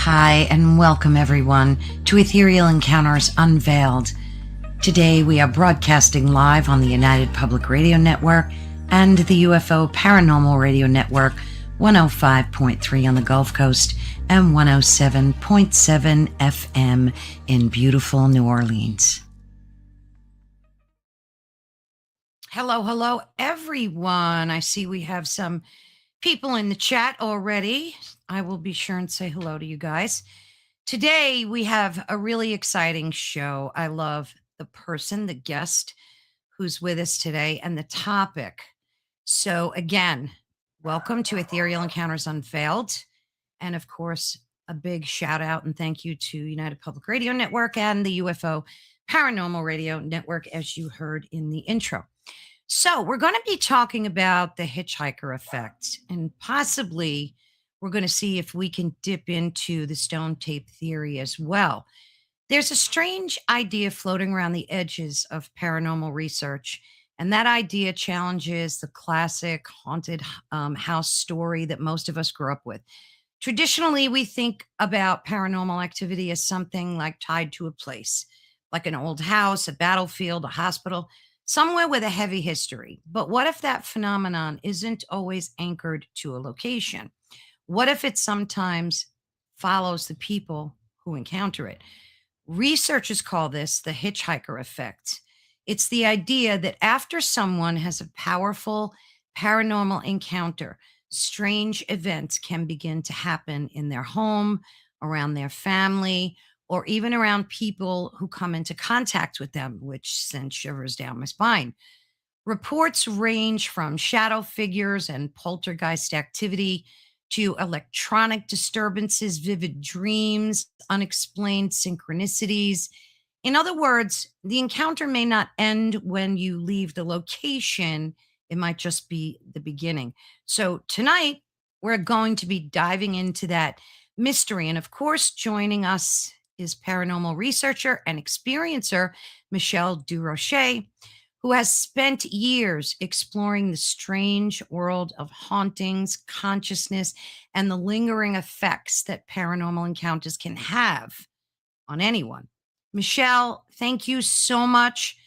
Hi, and welcome everyone to Ethereal Encounters Unveiled. Today we are broadcasting live on the United Public Radio Network and the UFO Paranormal Radio Network, 105.3 on the Gulf Coast and 107.7 FM in beautiful New Orleans. Hello, everyone. I see we have some people in the chat already. I will be sure and say hello to you guys. Today, we have a really exciting show. I love the person, the guest who's with us today, and the topic. So again, welcome to Ethereal Encounters Unveiled. And of course, a big shout out and thank you to United Public Radio Network and the UFO Paranormal Radio Network, as you heard in the intro. So we're going to be talking about the hitchhiker effect, and possibly we're going to see if we can dip into the stone tape theory as well. There's a strange idea floating around the edges of paranormal research, and that idea challenges the classic haunted house story that most of us grew up with. Traditionally, we think about paranormal activity as something like tied to a place, like an old house, a battlefield, a hospital, somewhere with a heavy history. But what if that phenomenon isn't always anchored to a location? What if it sometimes follows the people who encounter it? Researchers call this the hitchhiker effect. It's the idea that after someone has a powerful paranormal encounter, strange events can begin to happen in their home, around their family, or even around people who come into contact with them, which sends shivers down my spine. Reports range from shadow figures and poltergeist activity to electronic disturbances, vivid dreams, unexplained synchronicities. In other words, the encounter may not end when you leave the location. It might just be the beginning. So tonight, we're going to be diving into that mystery. And of course, joining us is paranormal researcher and experiencer Michelle Desrochers, who has spent years exploring the strange world of hauntings, consciousness, and the lingering effects that paranormal encounters can have on anyone. Michelle, thank you so much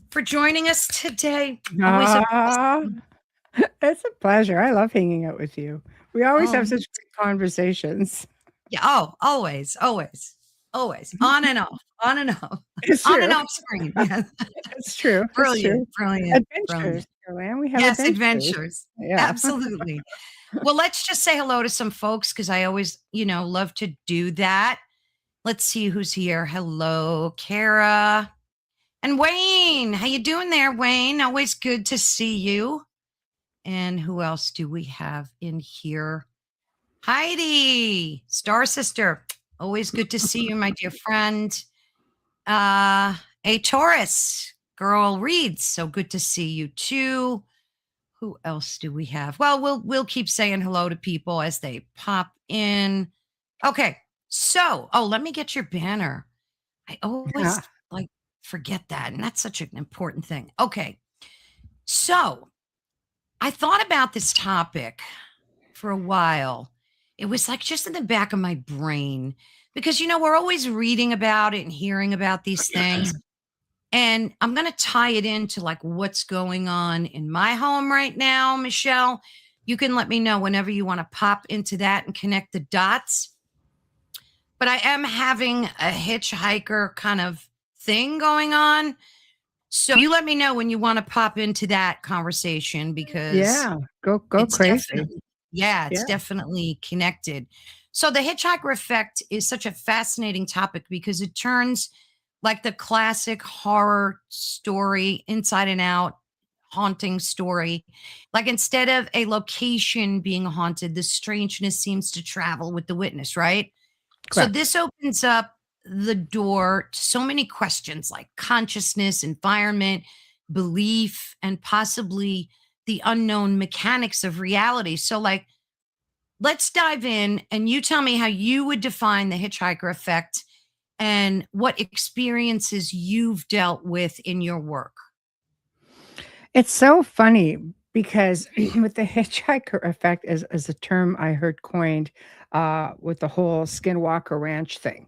for joining us today. It's a pleasure. I love hanging out with you. We always have such great conversations. Yeah. Oh, always. On and off. It's On true. and off screen. Yeah. It's true. Brilliant. Adventures, Caroline. We have adventures. Yeah. Absolutely. Well, let's just say hello to some folks because I always, love to do that. Let's see who's here. Hello, Kara and Wayne. How you doing there, Wayne? Always good to see you. And who else do we have in here? Heidi, Star Sister. Always good to see you, my dear friend. A Taurus, Girl Reads. So good to see you too. Who else do we have? Well, we'll keep saying hello to people as they pop in. Okay. So, let me get your banner. I always forget that, and that's such an important thing. Okay. So, I thought about this topic for a while. It was like just in the back of my brain because, we're always reading about it and hearing about these things. And I'm going to tie it into like what's going on in my home right now, Michelle. You can let me know whenever you want to pop into that and connect the dots. But I am having a hitchhiker kind of thing going on. So you let me know when you want to pop into that conversation because go crazy. It's definitely connected. So the hitchhiker effect is such a fascinating topic because it turns like the classic horror story, inside and out, haunting story. Like instead of a location being haunted, the strangeness seems to travel with the witness, right? Correct. So this opens up the door to so many questions like consciousness, environment, belief, and possibly the unknown mechanics of reality. So like, let's dive in and you tell me how you would define the hitchhiker effect and what experiences you've dealt with in your work. It's so funny because with the hitchhiker effect as a term I heard coined with the whole Skinwalker Ranch thing.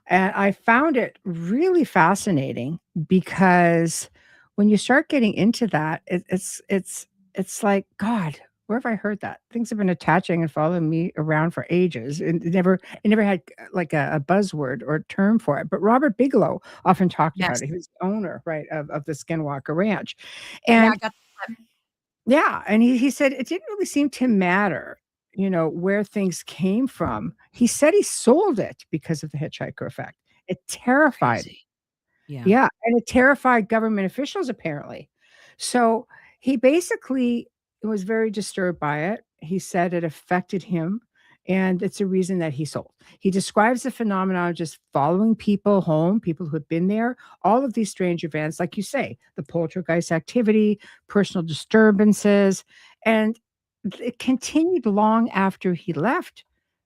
And I found it really fascinating because when you start getting into that, it's like, God, where have I heard that? Things have been attaching and following me around for ages. And it never had like a buzzword or term for it. But Robert Bigelow often talked about Yes. it. He was the owner, right, of the Skinwalker Ranch. Yeah, I And got the clip. yeah, and he said it didn't really seem to matter, where things came from. He said he sold it because of the hitchhiker effect. It terrified Crazy. Yeah. yeah, and it terrified government officials apparently. So, he basically was very disturbed by it. He said it affected him, and it's a reason that he sold. He describes the phenomenon of just following people home, people who have been there, all of these strange events, like you say, the poltergeist activity, personal disturbances, and it continued long after he left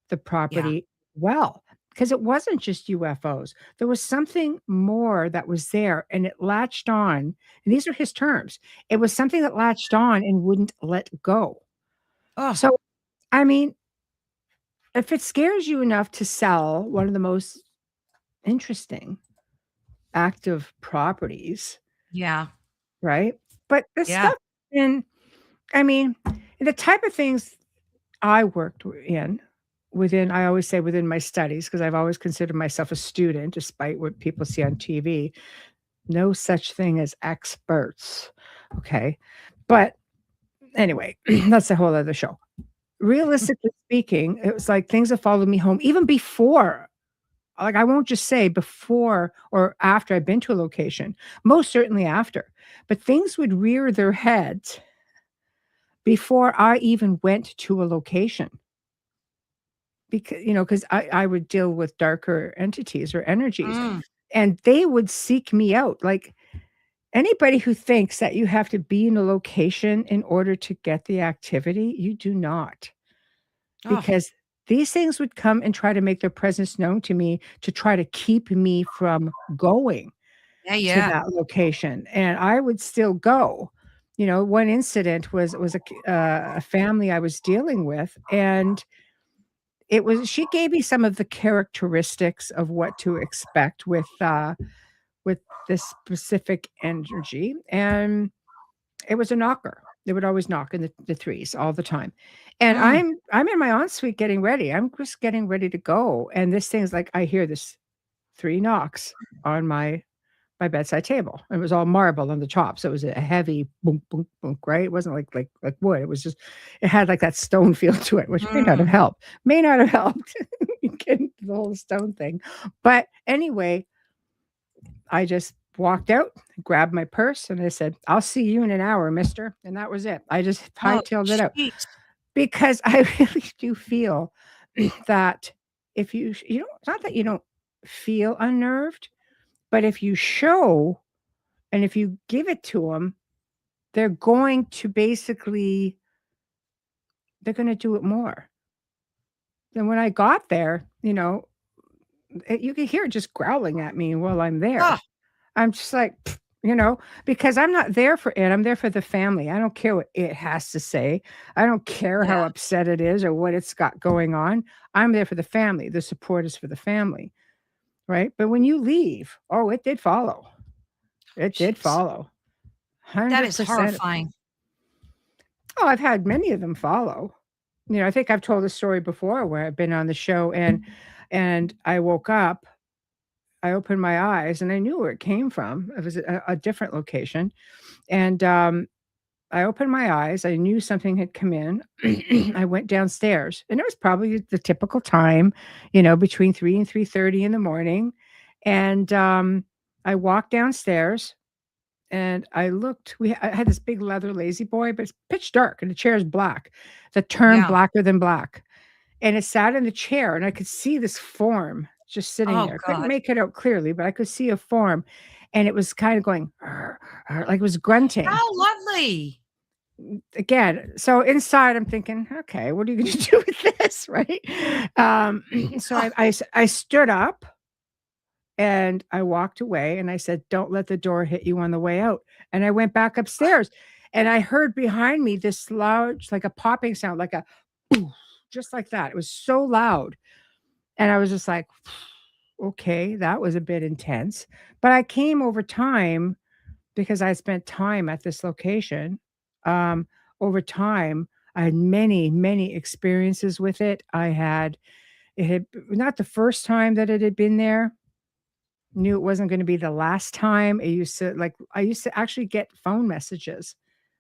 the Yeah. property well, because it wasn't just UFOs. There was something more that was there, and it latched on, and these are his terms. It was something that latched on and wouldn't let go. Oh, So, I mean, if it scares you enough to sell one of the most interesting active properties, yeah. right? But the Yeah. stuff in I mean, the type of things I worked in within I always say within my studies, because I've always considered myself a student despite what people see on TV. No such thing as experts, okay? But anyway, that's a whole other show. Realistically speaking, it was like things have followed me home even before, like, I won't just say before or after I've been to a location, most certainly after, but things would rear their heads before I even went to a location. Because I would deal with darker entities or energies, Mm. and they would seek me out, like, anybody who thinks that you have to be in a location in order to get the activity, you do not, Oh, because these things would come and try to make their presence known to me to try to keep me from going yeah, to yeah. that location, and I would still go. One incident was a family I was dealing with, and she gave me some of the characteristics of what to expect with this specific energy, and it was a knocker. They would always knock in the threes all the time, and Mm. I'm in my ensuite getting ready. I'm just getting ready to go, and this thing's like I hear this 3 knocks on my bedside table. It was all marble on the top, so it was a heavy boom, boom, boom, right? It wasn't like wood. It had like that stone feel to it, which may not have Mm. helped. May not have helped getting the whole stone thing. But anyway, I just walked out, grabbed my purse, and I said, "I'll see you in an hour, mister." And that was it. I just Oh, hightailed it out jeez. because I really do feel that if you don't, it's not that you don't feel unnerved, but if you show and if you give it to them, they're going to basically they're gonna do it more. And when I got there, you could hear it just growling at me while I'm Oh, there. I'm just like, because I'm not there for it, I'm there for the family. I don't care what it has to say. I don't care yeah. how upset it is or what it's got going on. I'm there for the family. The support is for the family, right? But when you leave, oh, it did follow. It did Jeez. follow. That is 100%. horrifying. Oh, I've had many of them follow. I think I've told a story before where I've been on the show and I woke up, I opened my eyes and I knew where it came from. It was a different location. And I opened my eyes. I knew something had come in. I went downstairs and it was probably the typical time, between 3 and 3:30 in the morning. And I walked downstairs and I looked. I had this big leather lazy boy, but it's pitch dark and the chair is black. The term Yeah. blacker than black. And it sat in the chair and I could see this form just sitting Oh, there. Couldn't God. make it out clearly, but I could see a form and it was kind of going "Arr, arr," like it was grunting. How lovely. Again, so inside I'm thinking, okay, what are you going to do with this, right? So Oh, I stood up and I walked away and I said, "Don't let the door hit you on the way out." And I went back upstairs. And I heard behind me this loud, like a popping sound, like a "Ooh," just like that. It was so loud. And I was just like, okay, that was a bit intense. But I came over time because I spent time at this location. Um, Over time, I had many, many experiences with it. It had not the first time that it had been there. Knew it wasn't gonna be the last time. I used to actually get phone messages.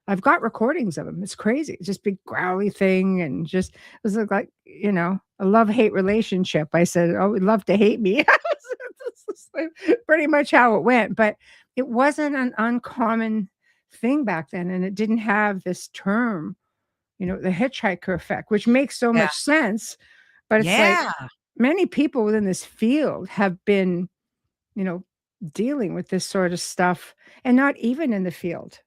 I've got recordings of them. It's crazy. It's just big growly thing and just it was like, a love-hate relationship. I said, "Oh, would love to hate me." This is like pretty much how it went, but it wasn't an uncommon thing back then, and it didn't have this term, the hitchhiker effect, which makes so Yeah. much sense, but it's like Yeah. many people within this field have been you know, dealing with this sort of stuff and not even in the field.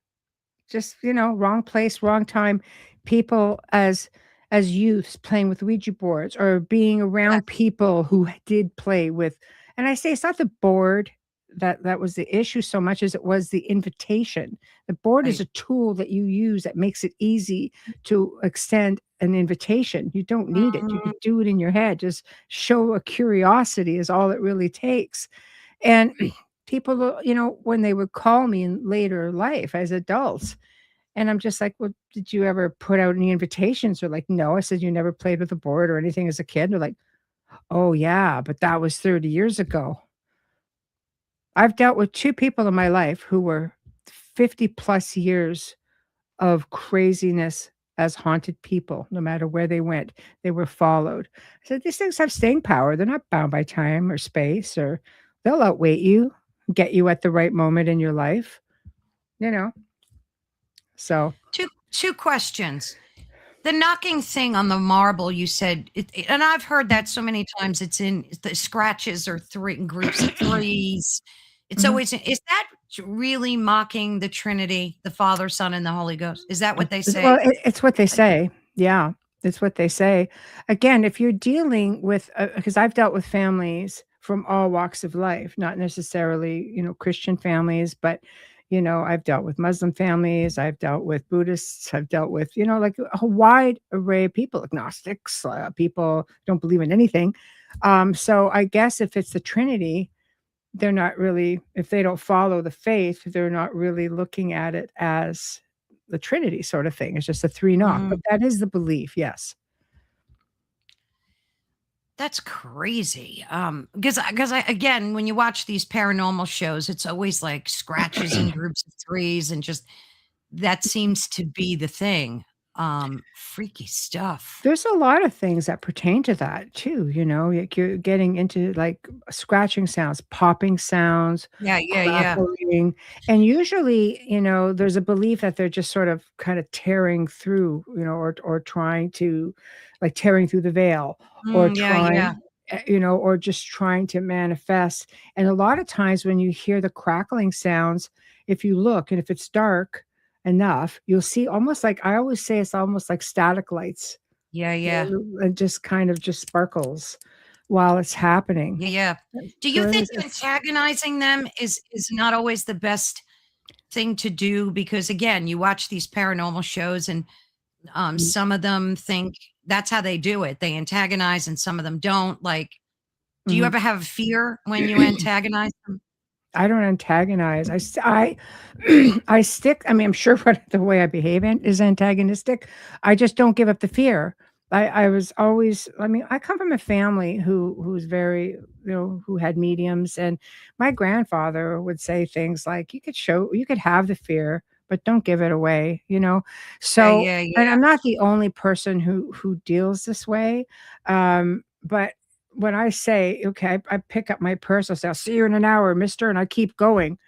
Just, wrong place, wrong time. People as youths playing with Ouija boards or being around Yes. people who did play with and I say it's not the board that was the issue so much as it was the invitation. The board is Right. a tool that you use that makes it easy to extend an invitation. You don't need it. You Mhm. could do it in your head. Just show a curiosity is all it really takes. And people, when they would call me in later life as adults, and I'm just like, "Well, did you ever put out any invitations?" They're like, "No." I said, "You never played with a board or anything as a kid?" They're like, "Oh, yeah, but that was 30 years ago." I've dealt with 2 people in my life who were 50 plus years of craziness as haunted people. No matter where they went, they were followed. I said, "These things have staying power. They're not bound by time or space, or they'll outwait you, get you at the right moment in your life." You know? So Two questions. The knocking thing on the marble, you said, and I've heard that so many times. It's in the scratches or three in groups of threes. It's Mhm. always, is that really mocking the Trinity, the Father, Son, and the Holy Ghost? Is that what they Well, say? it's what they Like, say. Yeah, it's what they say. Again, if you're dealing with because I've dealt with families from all walks of life, not necessarily, Christian families, but, I've dealt with Muslim families, I've dealt with Buddhists, I've dealt with, like a wide array of people, agnostics, people don't believe in anything. So I guess if it's the Trinity, they're not really if they don't follow the faith, they're not really looking at it as the Trinity sort of thing. It's just a 3 knock, but mm, that is the belief, yes. that's crazy. Because I again, when you watch these paranormal shows, it's always like scratches in groups of threes, and just that seems to be the thing. Freaky stuff. There's a lot of things that pertain to that too, like you're getting into like scratching sounds, popping sounds, Yeah, yeah, yeah. crackling, and usually, there's a belief that they're just sort of kind of tearing through, or trying to like tearing through the veil or Yeah, yeah. or just trying to manifest. And a lot of times when you hear the crackling sounds, if you look and if it's dark enough, you'll see almost like I always say it's almost like static lights. Yeah, yeah. It just kind of just sparkles while it's happening. Yeah, yeah. Do you So think it's antagonizing them is not always the best thing to do? Because again, you watch these paranormal shows and some of them think that's how they do it. They antagonize and some of them don't. Like, do you mhm. ever have fear when you antagonize them? I don't antagonize. I stick I mean, I'm sure what the way I behave is antagonistic. I just don't give up the fear. I was always I mean, I come from a family who's very, who had mediums, and my grandfather would say things like, you could have the fear, but don't give it away? Yeah, So yeah, and yeah. I'm not the only person who deals this way, but when I say, "Okay," I pick up my purse, I say, "I'll see you in an hour, mister," and I keep going,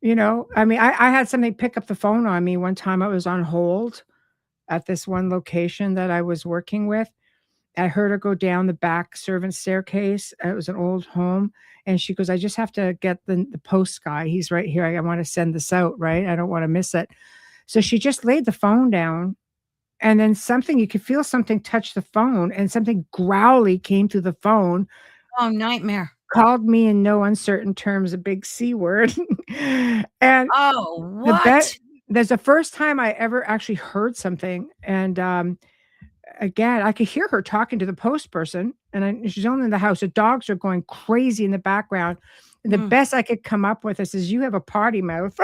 I mean, I had somebody pick up the phone on me one time. I was on hold at this one location that I was working with. I heard her go down the back servant staircase. It was an old home, and she goes, "I just have to get the post guy. He's right here. I wanna send this out, right? I don't wanna miss it." So she just laid the phone down, and then something you could feel something touch the phone, and something growly came through the phone. Oh, nightmare. Called me in no uncertain terms a big C word. And Oh, the bet what? there's the first time I ever actually heard something, and, again, I could hear her talking to the post person, and she's only in the house. The dogs are going crazy in the background. And the Mm. best I could come up with is, "You have a potty mouth."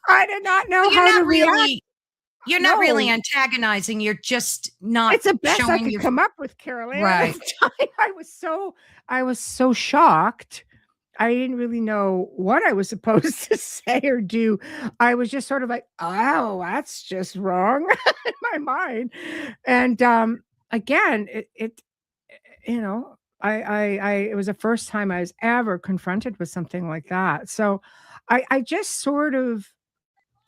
I did not So know how to react. you're not really No, antagonizing, you're just not it's the best I showing could your come up with, Carol Ann, at right. the time. I was so shocked. I didn't really know what I was supposed to say or do. I was just sort of like, "Oh, that's just wrong," in my mind. And, again, you know, it was the first time I was ever confronted with something like that. So, I just sort of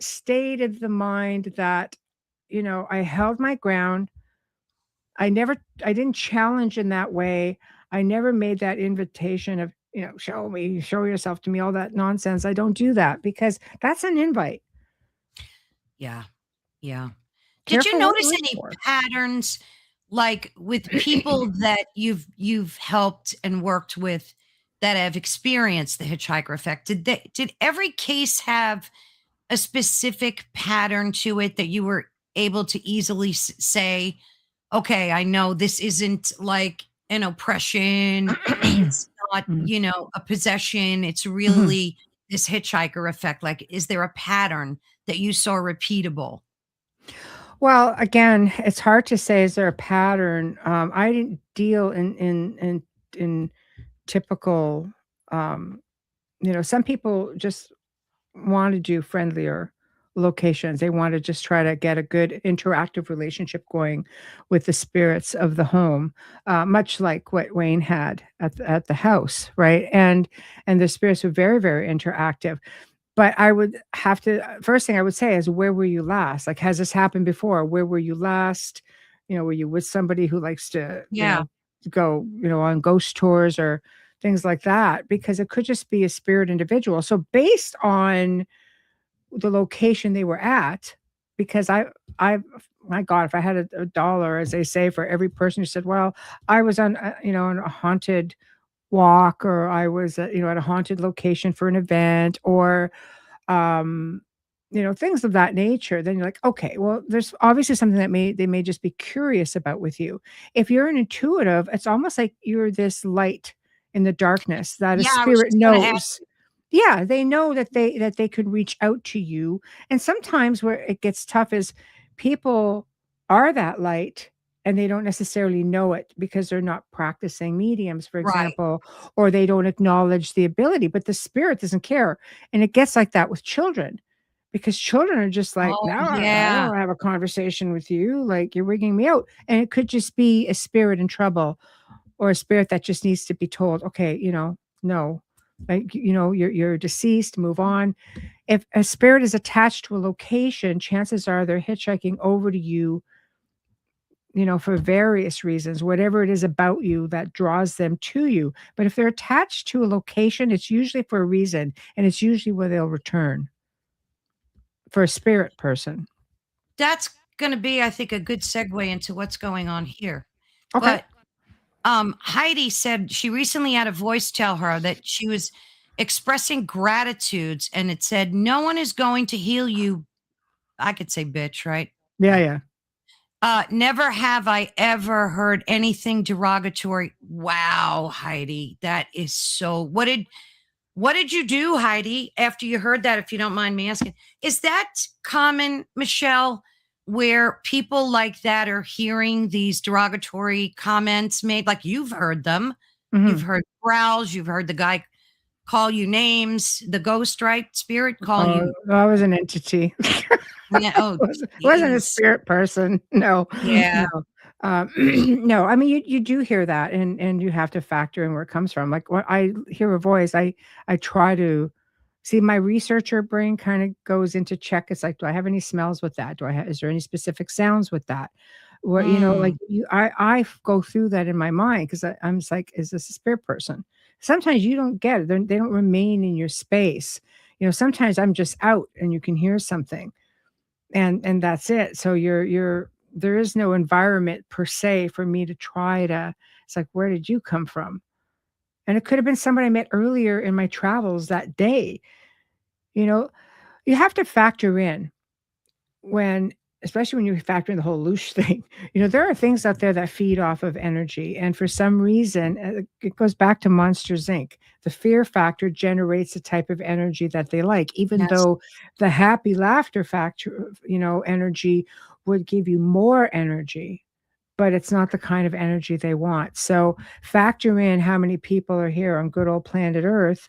stayed of the mind that, I held my ground. I didn't challenge in that way. I never made that invitation of, "Show me, show yourself to me," all that nonsense. I don't do that because that's an invite. Yeah, yeah. Did you Careful what notice you wish any for. patterns, like, with people that you've helped and worked with that have experienced the hitchhiker effect? Did every case have a specific pattern to it that you were able to easily say, "Okay, I know this isn't like an oppression, it's not, Mm, a possession, it's mhm. really this hitchhiker effect." Like, is there a pattern that you saw repeatable? Well, again, it's hard to say, is there a pattern? I didn't deal in typical, um, some people just want to do friendlier locations. They want to just try to get a good interactive relationship going with the spirits of the home, much like what Wayne had at the house, right? And the spirits were very, very interactive. But I would have to first thing I would say is, "Where were you last?" Like, "Has this happened before? Where were you last?" Were you with somebody who likes to, Yeah. go, on ghost tours or things like that? Because it could just be a spirit individual. So based on the location they were at, because I my God, if I had a dollar, as they say, for every person who said, "Well, I was on a haunted walk," or, "I was, at a haunted location for an event," or um, things of that nature, then you're like, okay, well, there's obviously something that they may just be curious about with you. If you're an intuitive, it's almost like you're this light in the darkness that a Yeah, I was spirit just gonna ask. knows. Yeah, they know that they could reach out to you. And sometimes where it gets tough is people are that light and they don't necessarily know it because they're not practicing mediums, for Right. example, or they don't acknowledge the ability, but the spirit doesn't care. And it gets like that with children because children are just like, Oh, "No, I don't yeah. wanna have a conversation with you, like, you're wigging me out." And it could just be a spirit in trouble or a spirit that just needs to be told, "Okay, no, like, you're deceased, move on." If a spirit is attached to a location, chances are they're hitchhiking over to you, for various reasons, whatever it is about you that draws them to you. But if they're attached to a location, it's usually for a reason, and it's usually where they'll return for a spirit person. That's gonna be, I think, a good segue into what's going on here. Okay. But, Heidi said she recently had a voice tell her that she was expressing gratitudes, and it said, "No one is going to heal you." I could say bitch, right? Yeah, yeah. Never have I ever heard anything derogatory. Wow, Heidi, that is so what did you do, Heidi, after you heard that, if you don't mind me asking? Is that common, Michelle, where people like that are hearing these derogatory comments made? Like, you've heard them. You've Mhm. heard growls, you've heard the guy call you names, the ghost, right? Spirit call Oh, you. I was an entity. Yeah. Oh, Wasn't a geez. spirit person. No, Yeah. no. No, I mean, you do hear that, and you have to factor in where it comes from. Like, when I hear a voice, I try to see, my researcher brain kinda goes into check. It's like, "Do I have any smells with that? Do I have? Is there any specific sounds with that?" What, like, Mm, go through that in my mind 'cause I'm just like, "Is this a spirit person?" Sometimes you don't get it. They don't remain in your space. Sometimes I'm just out and you can hear something, and that's it. So you're there is no environment per se for me to try to, it's like, "Where did you come from?" And it could have been somebody I met earlier in my travels that day, you know? You have to factor in when, especially when you factor in the whole loosh thing, there are things out there that feed off of energy. And for some reason, it goes back to Monsters Inc. The fear factor generates the type of energy that they like, even Yes. though the happy laughter factor, energy would give you more energy, but it's not the kind of energy they want. So factor in how many people are here on good old planet Earth.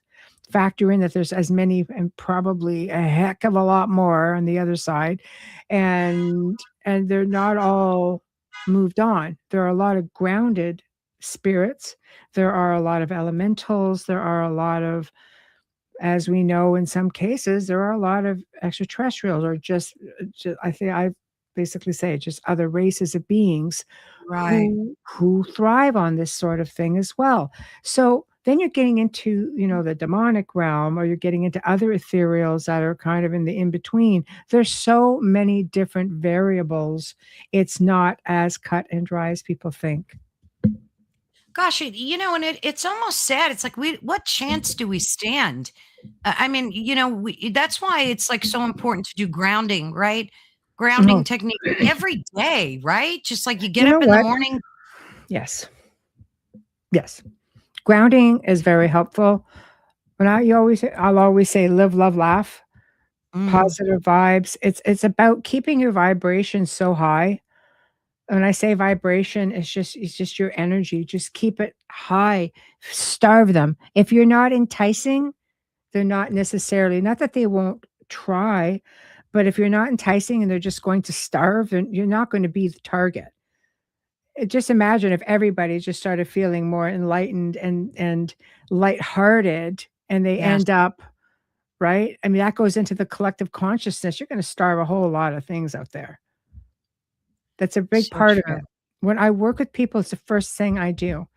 Factor in that there's as many and probably a heck of a lot more on the other side. And they're not all moved on. There are a lot of grounded spirits. There are a lot of elementals. There are a lot of, as we know, in some cases, there are a lot of extraterrestrials, or just I think I basically say just other races of beings Right. who thrive on this sort of thing as well. So then you're getting into, the demonic realm, or you're getting into other ethereals that are kind of in the in between. There's so many different variables. It's not as cut and dry as people think. Gosh, and it's almost sad. It's like, what chance do we stand? I mean, that's why it's like so important to do grounding, right? Grounding Oh, technique every day, right? Just like you you get know up in the what? morning. Yes. Yes. Grounding is very helpful. I'll always say live, love, laugh, Mm, positive vibes. It's about keeping your vibration so high. When I say vibration, it's just your energy. Just keep it high. Starve them. If you're not enticing, they're not necessarily, not that they won't try, but if you're not enticing and they're just going to starve, then you're not going to be the target. Just imagine if everybody just started feeling more enlightened and lighthearted, and they yes, end up, right? I mean, that goes into the collective consciousness. You're going to starve a whole lot of things out there. That's a big so part of true. it. When I work with people, it's the first thing I do.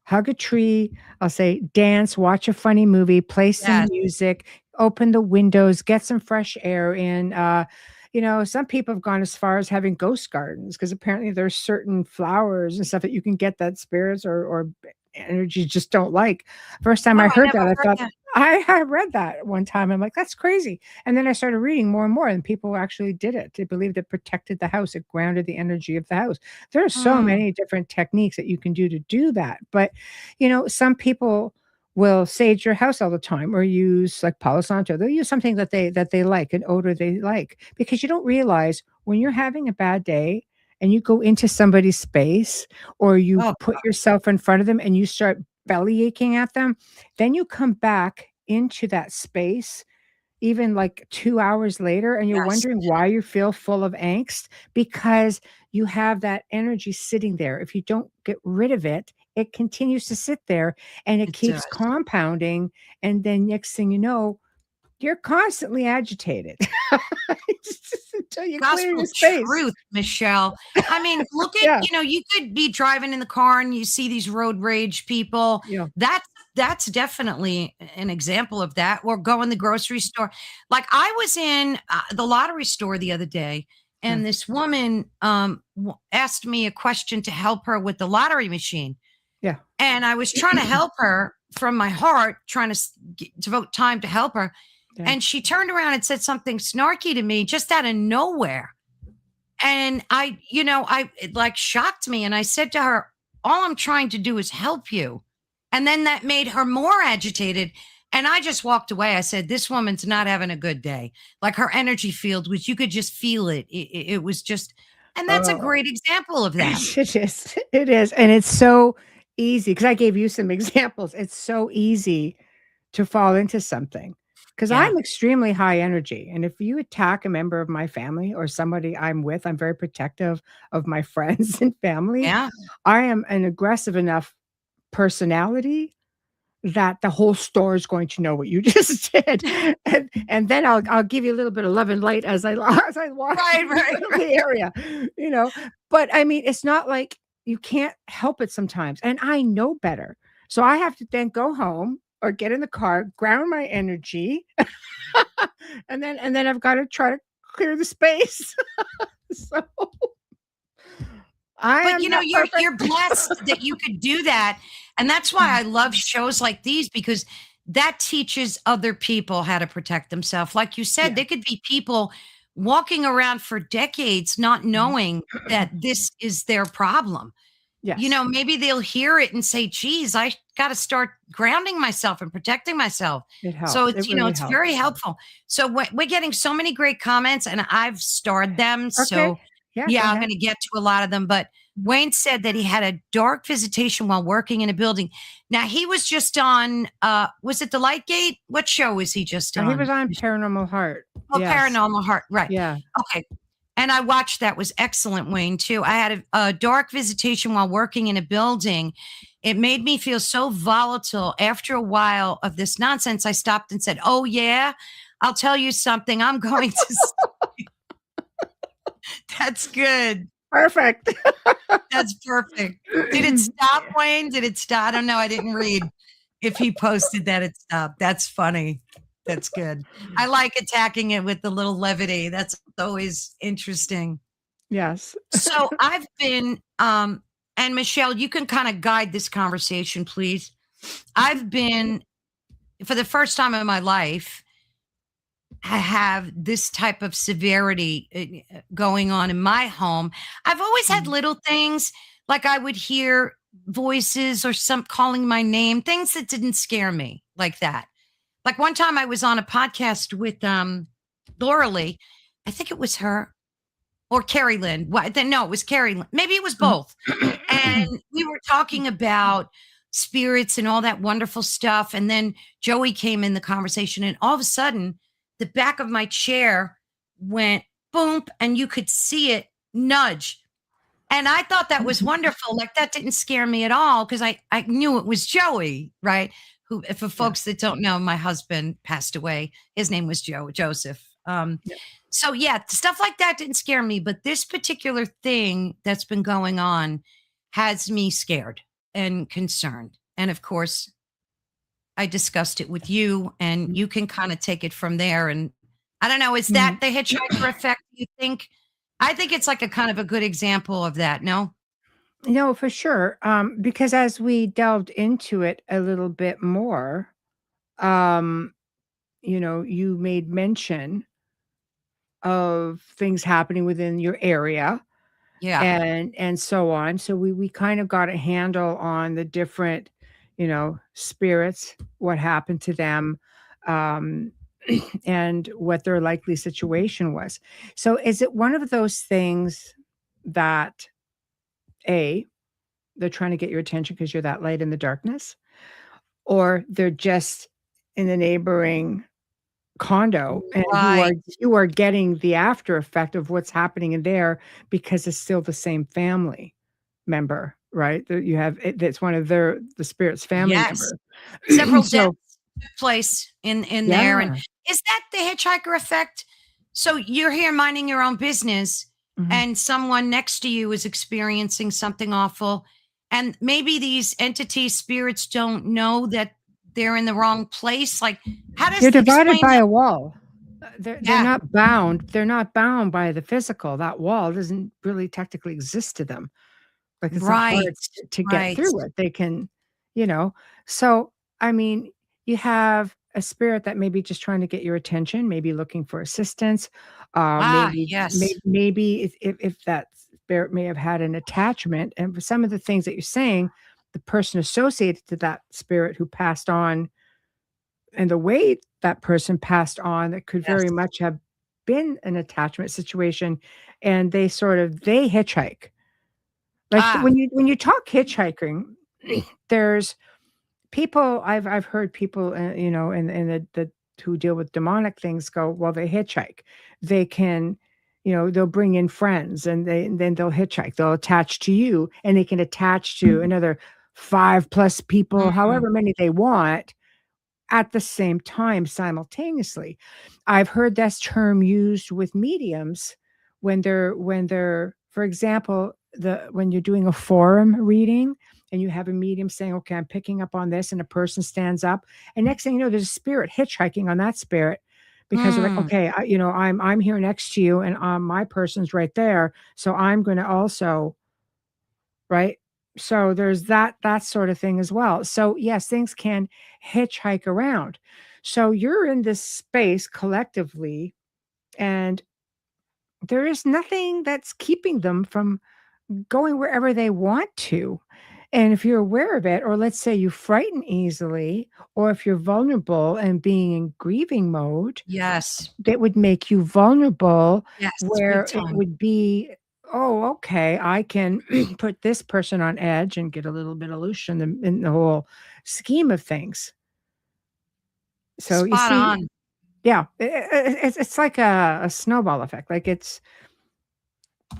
Hug a tree. I'll say, dance, watch a funny movie, play some Yes. music, open the windows, get some fresh air in. Some people have gone as far as having ghost gardens because apparently there's certain flowers and stuff that you can get that spirits or energy just don't like. First time I Oh, I heard never that, I heard thought, that. I read that one time. I'm like, that's crazy. And then I started reading more and more, and people actually did it. They believed it protected the house, it grounded the energy of the house. There are so Mm, many different techniques that you can do to do that. But, some people will sage your house all the time or use like Palo Santo. They'll use something that they like, an odor they like, because you don't realize when you're having a bad day and you go into somebody's space or you oh, put yourself in front of them and you start belly aching at them, then you come back into that space even like 2 hours later, and you're yes, wondering why you feel full of angst, because you have that energy sitting there. If you don't get rid of it, it continues to sit there and it it keeps does. compounding, and then next thing you know, you're constantly agitated. It's just until you clear your Gospel space. truth, Michelle. I mean, look at, Yeah, you could be driving in the car and you see these road rage people. yeah, That's definitely an example of that. Or go in the grocery store. Like I was in the lottery store the other day, yeah, and this woman asked me a question to help her with the lottery machine. yeah, And I was trying to help her from my heart, trying to devote time to help her. yeah. And she turned around and said something snarky to me just out of nowhere. And it like shocked me. And I said to her, all I'm trying to do is help you. And then that made her more agitated. And I just walked away. I said, this woman's not having a good day. Like her energy field was, you could just feel it. It was just, and that's a Oh, great example of that. it is. It is. And it's so easy because I gave you some examples. It's so easy to fall into something because Yeah. I'm extremely high energy. And if you attack a member of my family or somebody I'm with, I'm very protective of my friends and family. Yeah. I am an aggressive enough personality that the whole store is going to know what you just did. And then I'll give you a little bit of love and light as I as I walk Right, through right, the right. area, you know. But I mean, it's not like you can't help it sometimes. And I know better. So I have to then go home or get in the car, ground my energy, and then I've got to try to clear the space. So I But am not you're perfect. blessed that you could do that. And that's why I love shows like these, because that teaches other people how to protect themselves. Like you said, Yeah. there could be people walking around for decades not Mhm. knowing that this is their problem. Yes. Maybe they'll hear it and say, geez, I got to start grounding myself and protecting myself. It So helps. It it's, really it's very helps. helpful. So we're getting so many great comments and I've starred them. Okay. So Yeah, go yeah, I'm ahead. going to get to a lot of them. But Wayne said that he had a dark visitation while working in a building. Now he was just on, was it the Light Gate? What show was he just He was on? on Paranormal Heart. Oh, Yes. Paranormal Heart. Right. Yeah. Okay. And I watched that. Was excellent, Wayne, too. I had a dark visitation while working in a building. It made me feel so volatile. After a while of this nonsense, I stopped and said, oh, yeah, I'll tell you something. I'm going to. That's good. Perfect. That's perfect. Did it stop, Wayne? Did it stop? I don't know. I didn't read if he posted that it stopped. That's funny. That's good. I like attacking it with the little levity. That's always interesting. Yes. So I've been, and Michelle, you can kind of guide this conversation, please. I've been, for the first time in my life, I have this type of severity going on in my home. I've always had Mhm. little things like I would hear voices or some calling my name, things that didn't scare me like that. Like one time I was on a podcast with Laura Lee. I think it was her or Carrie Lynn. No, it was Carrie Lynn. Maybe it was both. And we were talking about spirits and all that wonderful stuff. And then Joey came in the conversation, and all of a sudden, the back of my chair went boom, and you could see it nudge. And I thought that was wonderful. Like that didn't scare me at all because I knew it was Joey, right? Who, for Yeah. folks that don't know, my husband passed away. His name was Joseph. Yeah. So yeah, stuff like that didn't scare me, but this particular thing that's been going on has me scared and concerned. And of course, I discussed it with you, and you can kind of take it from there. And I don't know, is that Mhm. the hitchhiker effect, you think? I think it's like a kind of a good example of that, no? No, for sure. Because as we delved into it a little bit more, um, you made mention of things happening within your area Yeah. and so on. So we kind of got a handle on the different, spirits, what happened to them, um, and what their likely situation was. So is it one of those things that A, they're trying to get your attention because you're that light in the darkness, or they're just in the neighboring condo and you are Right. you are getting the after effect of what's happening in there because it's still the same family member, right? That you have that's one of the spirit's family Yes. member. Several deaths So, took place in there. And yeah. is that the hitchhiker effect? So you're here minding your own business, Mhm. and someone next to you is experiencing something awful. And maybe these entities, spirits don't know that they're in the wrong place. Like, how They're does divided explain by that? a wall. They're Yeah, not bound. They're not bound by the physical. That wall doesn't really technically exist to them. Like, it's not hard right, to get right. through it. They can, you know so, I mean, you have a spirit that may be just trying to get your attention, maybe looking for assistance, Ah, maybe yes. maybe if that spirit may have had an attachment, and for some of the things that you're saying, the person associated to that spirit who passed on and the way that person passed on, that could Yes. very much have been an attachment situation, and they hitchhike. Like, Ah, when you talk hitchhiking, there's people I've heard people, in the who deal with demonic things go, "Well, they hitchhike. They can, they'll bring in friends and then they'll hitchhike. They'll attach to you and they can attach to another 5 plus people, mm, however many they want, at the same time simultaneously." I've heard this term used with mediums when they're for example, when you're doing a forum reading and you have a medium saying, "Okay, I'm picking up on this," and a person stands up, and next thing you know, there's a spirit hitchhiking on that spirit because they're like, mm. "Okay, I'm here next to you, and my person's right there, so I'm going to also," right? So there's that sort of thing as well. So yes, things can hitchhike around. So you're in this space collectively, and there is nothing that's keeping them from going wherever they want to. And if you're aware of it, or let's say you frighten easily, or if you're vulnerable and being in grieving mode, Yes. that would make you vulnerable, Yes. Big where it time. would be, oh, okay, I can put this person on edge and get a little bit of loose in the whole scheme of things. So you Spot see, on. yeah, it's like a snowball effect. Like it's,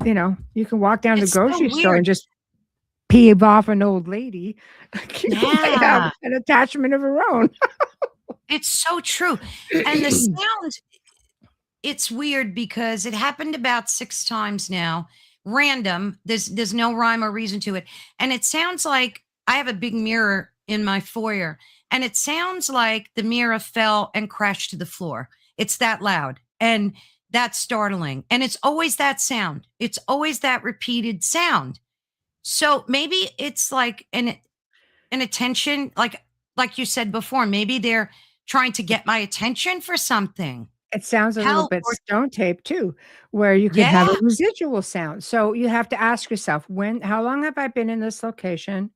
you can walk down to the It's so grocery store weird. and just peeve off an old lady. Like, they have Yeah. an attachment of her own. It's so true. And the sound, it's weird because it happened about 6 times now, random. There's no rhyme or reason to it. And it sounds like I have a big mirror in my foyer, and it sounds like the mirror fell and crashed to the floor. It's that loud, and that's startling. And it's always that sound. It's always that repeated sound. So maybe it's like an attention, like you said before, maybe they're trying to get my attention for something. It sounds a little Hell, bit or stone tape too, where you could have a yeah. residual sound. So you have to ask yourself, how long have I been in this location?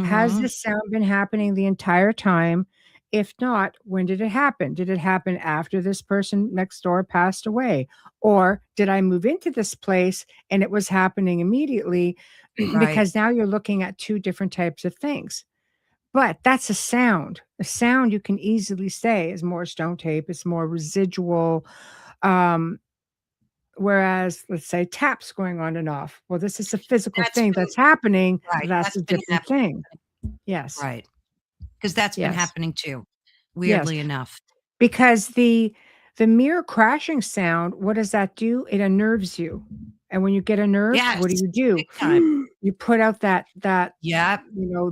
Has Mhm. this sound been happening the entire time? If not, when did it happen? Did it happen after this person next door passed away? Or did I move into this place and it was happening immediately? Right. Because now you're looking at two different types of things. But that's a sound. A sound you can easily say is more stone tape, it's more residual. Um, Whereas, let's say, taps going on and off. Well, this is a physical That's thing been that's happening. right, That's that's a been different happening. thing. Yes. Right, because 'cause that's been Yes. happening too, Yes. weirdly enough. Because the mere crashing sound, what does that do? It unnerves you. And when you get unnerved, what Yes, do? big time. You put out Yep,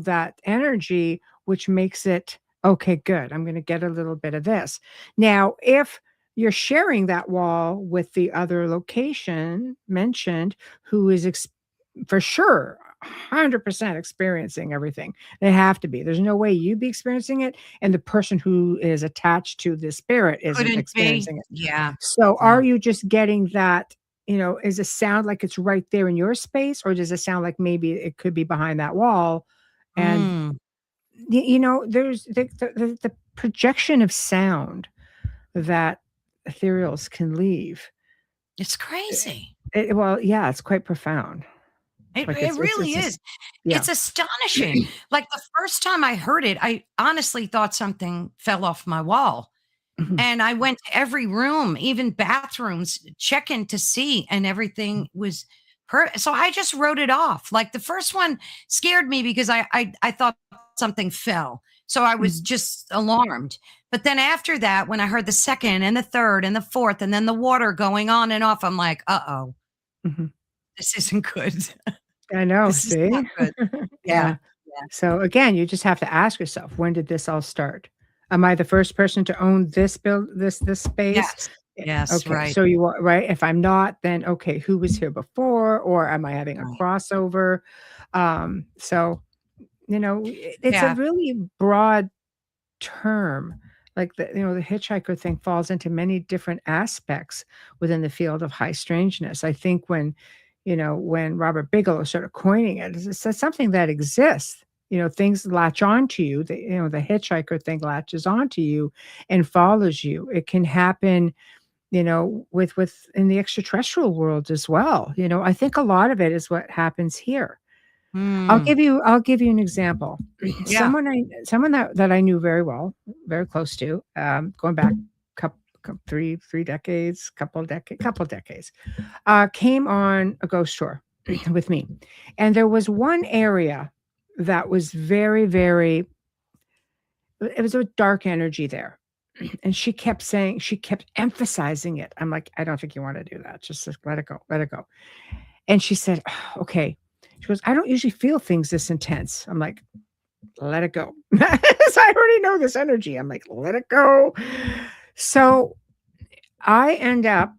that energy, which makes it, okay, good. I'm gonna get a little bit of this. Now, if you're sharing that wall with the other location mentioned, who is for sure 100% experiencing everything. They have to be. There's no way you'd be experiencing it and the person who is attached to the spirit isn't couldn't be. experiencing it. Yeah, So are no. you just getting that, is it sound like it's right there in your space, or does it sound like maybe it could be behind that wall? And Mm, there's the projection of sound that ethereals can leave. it's crazy. Well, yeah, it's quite profound. Like It really it's just, is. yeah. It's astonishing. Like, the first time I heard it, I honestly thought something fell off my wall. Mhm. And I went to every room, even bathrooms, checking to see, and everything was her. So I just wrote it off. Like, the first one scared me because I thought something fell. So I was Mhm. just alarmed. But then after that, when I heard the second and the third and the fourth, and then the water going on and off, I'm like, uh-oh, Mhm. this isn't good. I know, This is not see? good. Yeah. Yeah. Yeah. So, again, you just have to ask yourself, when did this all start? Am I the first person to own this space? Yes. Yes. Okay, Right. so you are right. If I'm not, then okay, who was here before, or am I having a Right. crossover? So, it's a Yeah. really broad term. Like the hitchhiker thing falls into many different aspects within the field of high strangeness. I think when Robert Bigelow started coining it, it's something that exists. Things latch on to you. The hitchhiker thing latches onto you and follows you. It can happen, with in the extraterrestrial world as well. I think a lot of it is what happens here. Mm. I'll give you an example. Yeah. Someone that I knew very well, very close to, going back three decades, couple decades, came on a ghost tour with me, and there was one area that was very, very. It was a dark energy there, and she kept emphasizing it. I'm like, I don't think you want to do that. Just let it go, let it go. And she said, "Oh, okay." She goes, I don't usually feel things this intense. I'm like, let it go. So I already know this energy. I'm like, let it go. So I end up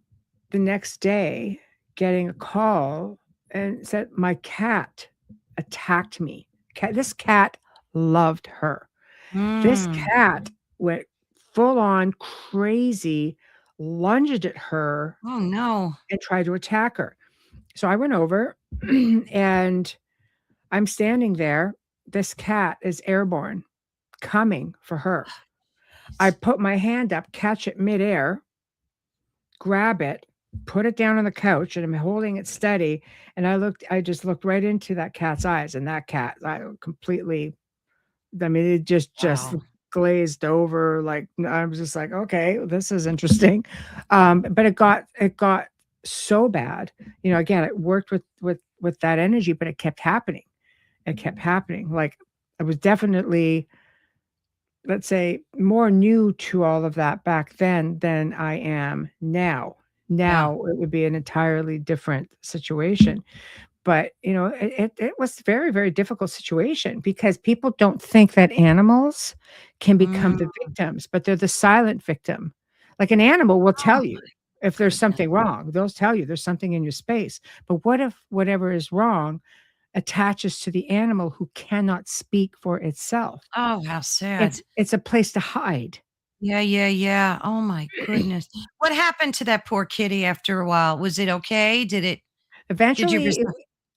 the next day getting a call and said my cat attacked me. This cat loved her. This Mm. cat went full on crazy, lunged at her, Oh, no. and tried to attack her. So I went over and I'm standing there. This cat is airborne, coming for her. I put my hand up, catch it midair, grab it, put it down on the couch, and I'm holding it steady. And I just looked right into that cat's eyes, and that cat, I completely, I mean, it just Wow. glazed over. Like I was just like, okay, this is interesting. But it got so bad. You know, again, it worked with that energy, but it kept happening. It kept happening. Like I was definitely, let's say, more new to all of that back then than I am now. Yeah. Now it would be an entirely different situation. But, it was a very, very difficult situation because people don't think that animals can become Mm. the victims, but they're the silent victim. Like an animal will Oh, tell you my if there's goodness. something wrong. They'll tell you there's something in your space. But what if whatever is wrong attaches to the animal who cannot speak for itself? Oh, how sad. It's a place to hide. Yeah, yeah, yeah. Oh my goodness. What happened to that poor kitty after a while? Was it okay? Did you Eventually, res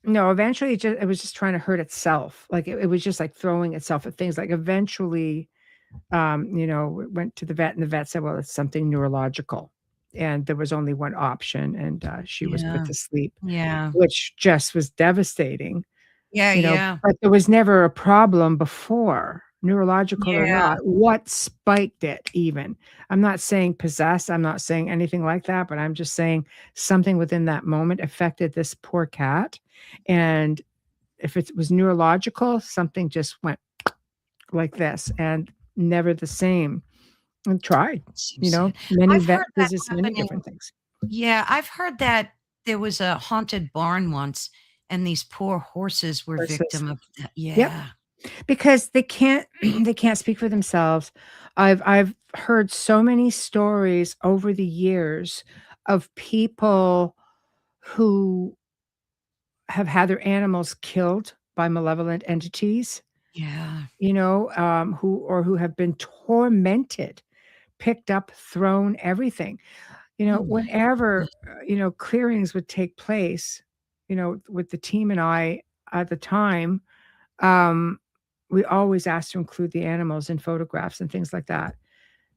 no, eventually it was just trying to hurt itself. Like it was just like throwing itself at things. Like eventually, went to the vet and the vet said, well, it's something neurological. And there was only one option, and she was put Yeah. to sleep, Yeah. which just was devastating. Yeah, yeah. But there was never a problem before, neurological or Yeah. not. What spiked it even? I'm not saying possessed, I'm not saying anything like that, but I'm just saying something within that moment affected this poor cat, and if it was neurological, something just went like this and never the same. And tried, That's so sad. many I've vet heard that visits, many happen in different things. Yeah, I've heard that there was a haunted barn once, and these poor horses were Versus victim of that. Yep, Yeah. because they can't they can't speak for themselves. I've heard so many stories over the years of people who have had their animals killed by malevolent entities, Yeah. who have been tormented, picked up, thrown, everything. Oh my Whenever, goodness. clearings would take place, with the team and I at the time, um, we always asked to include the animals in photographs and things like that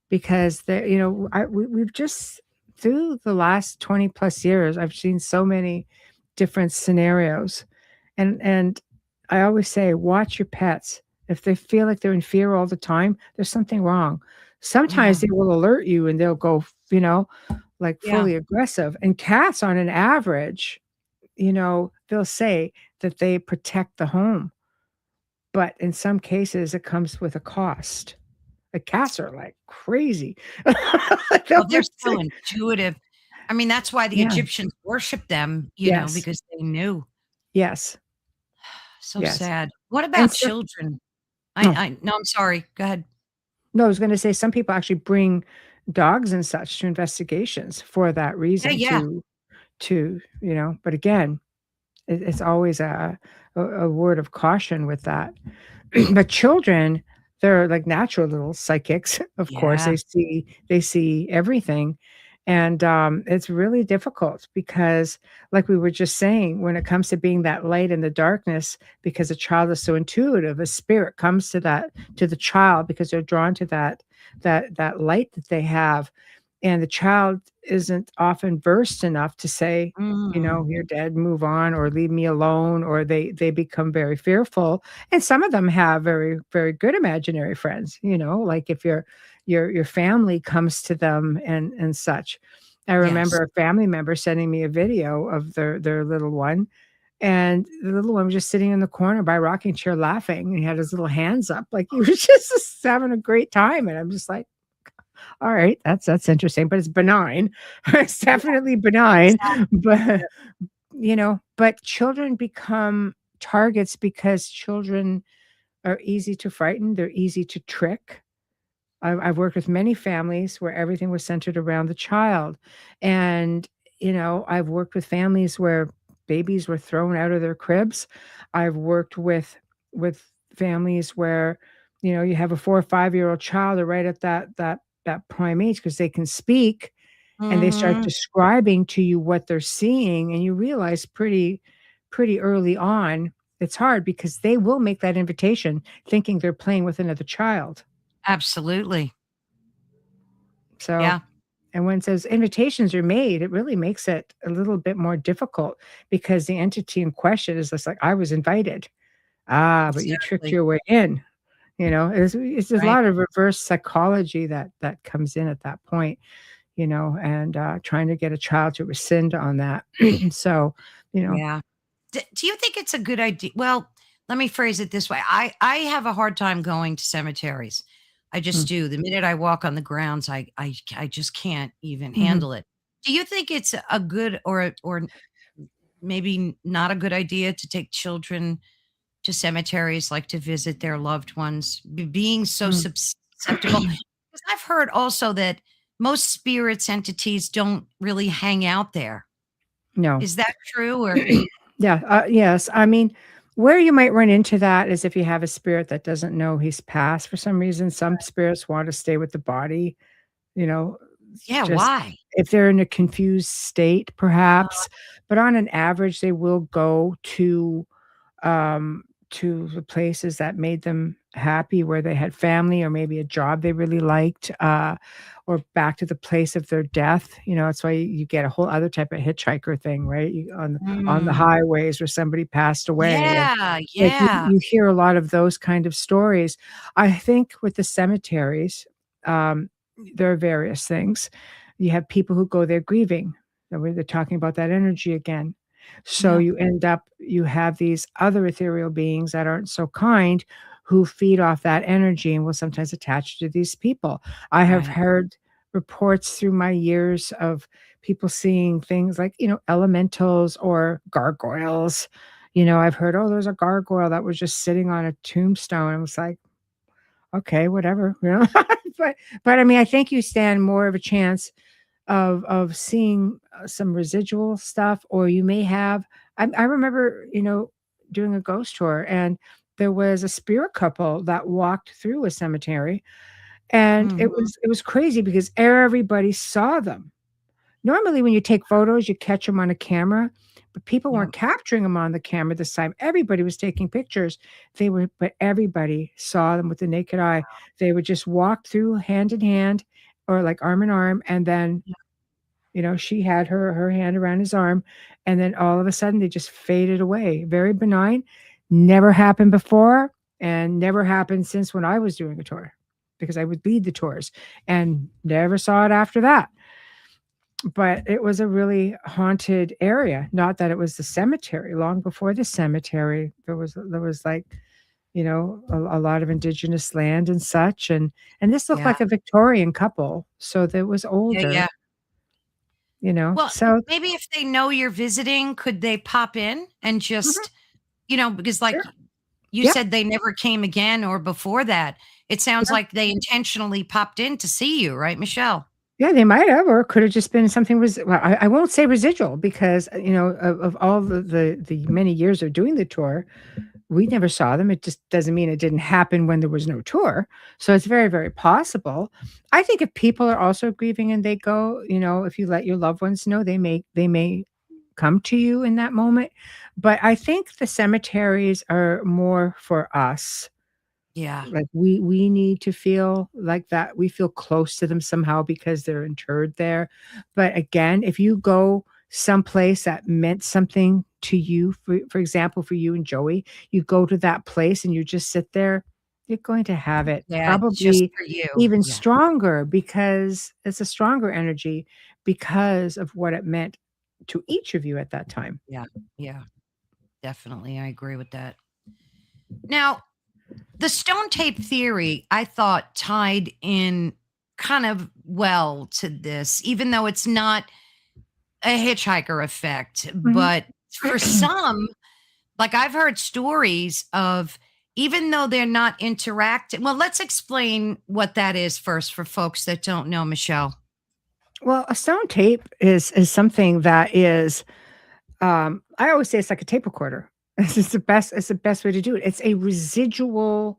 because we've just through the last 20 plus years, I've seen so many different scenarios. And I always say, watch your pets. If they feel like they're in fear all the time, there's something wrong. Sometimes Yeah. they will alert you and they'll go, like Yeah. fully aggressive. And cats, on an average, they'll say that they protect the home. But in some cases, it comes with a cost. The cats are like crazy. They'll Well, they're still protect. intuitive. I mean, that's why the Yeah. Egyptians worshiped them, Yes. because they knew. Yes. So Yes. sad. What And about so children? oh, I No, I'm sorry. Go ahead. no, I was gonna say some people actually bring dogs and such to investigations for that Yeah, reason yeah. but again, it's always a word of caution with that. But children, they're like natural little psychics, of course. Yeah. They see everything. And it's really difficult because, like we were just saying, when it comes to being that light in the darkness, because a child is so intuitive, a spirit comes to the child because they're drawn to that light that they have. And the child isn't often versed enough to say, Mm. "You're dead, move on," or "Leave me alone," or they become very fearful. And some of them have very, very good imaginary friends, like if your family comes to them and such. I Yes. remember a family member sending me a video of their little one, and the little one was just sitting in the corner by a rocking chair laughing, and he had his little hands up like he was just having a great time, and I'm just like, "All right, that's interesting," but it's benign. It's Yeah, definitely benign, exactly. but Yeah. but children become targets because children are easy to frighten, they're easy to trick. I've worked with many families where everything was centered around the child, and, I've worked with families where babies were thrown out of their cribs. I've worked with families where, you have a 4 or 5-year-old child, are right at that prime age because they can speak, and they start Mhm. describing to you what they're seeing, and you realize pretty early on, it's hard because they will make that invitation thinking they're playing with another child. Absolutely. So, Yeah, and when it says invitations are made, it really makes it a little bit more difficult because the entity in question is just like, "I was invited." "Ah, but you tricked exactly. your way in." It's a Right. lot of reverse psychology that comes in at that point, and, trying to get a child to rescind on that. So, you know Yeah. Do you think it's a good idea? Well, let me phrase it this way. I have a hard time going to cemeteries. I Mm, just do. The minute I walk on the grounds, I just can't even mhm. handle it. Do you think it's a good or maybe not a good idea to take children to cemeteries, like to visit their loved ones, being so Mm. susceptible? Because I've heard also that most spirits entities don't really hang out there. No. Is that true? Or Yeah, yes. I mean, where you might run into that is if you have a spirit that doesn't know he's passed for some reason. Some spirits want to stay with the body, you know, yeah, just why? if they're in a confused state, perhaps. But on an average, they will go to the places that made them happy, where they had family or maybe a job they really liked, or back to the place of their death. That's why you get a whole other type of hitchhiker thing, right? On the Mm. highways where somebody passed away, and Yeah, like yeah, you hear a lot of those kind of stories. I think with the cemeteries, um, there are various things. You have people who go there grieving. They're talking about that energy again. So yeah, you have these other ethereal beings that aren't so kind who feed off that energy and will sometimes attach to these people. I have right. heard reports through my years of people seeing things like, elementals or gargoyles. I've heard, "Oh, there's a gargoyle that was just sitting on a tombstone." I was like, "Okay, whatever," you know? But I mean, I think you stand more of a chance of seeing, some residual stuff, or you may have I remember, doing a ghost tour, and there was a spirit couple that walked through a cemetery, and Mhm, it was crazy because everybody saw them. Normally, when you take photos, you catch them on a camera, but people yeah, weren't capturing them on the camera this time. Everybody was taking pictures. But everybody saw them with the naked eye. They would just walk through hand in hand or like arm in arm, and then yeah, she had her hand around his arm, and then all of a sudden, they just faded away. Very benign, never happened before, and never happened since when I was doing a tour, because I would lead the tours, and never saw it after that. But it was a really haunted area, not that it was the cemetery. Long before the cemetery, there was, like, a lot of indigenous land and such, and this looked yeah, like a Victorian couple, so that was yeah, yeah. older, Well, so maybe if they know you're visiting, could they pop in and Mhm, just because, like, sure. you Yep, said they never came again, or before that, it sounds yeah. like they intentionally popped in to see you, right, Michelle? Yeah, they might have, or it could have just been something well, I won't say residual because, of all the many years of doing the tour, we never saw them. It just doesn't mean it didn't happen when there was no tour. So it's very, very possible. I think if people are also grieving and they go, if you let your loved ones know, they may come to you in that moment. But I think the cemeteries are more for us. Yeah, Like, we need to feel like that we feel close to them somehow because they're interred there. But again, if you go someplace that meant something to you, for example, for you and Joey, you go to that place and you just sit there, you're going to have it yeah, just probably for you. even Yeah, stronger because it's a stronger energy because of what it meant to each of you at that time. yeah, yeah, definitely, I agree with that. Now, the stone tape theory, I thought, tied in kind of well to this, even though it's not a hitchhiker effect. Mhm. But for some, like, I've heard stories of, even though they're not interacting. Well, let's explain what that is first for folks that don't know, Michelle. Well, a stone tape is something that is I always say it's like a tape recorder. It's the best way to do it. It's a residual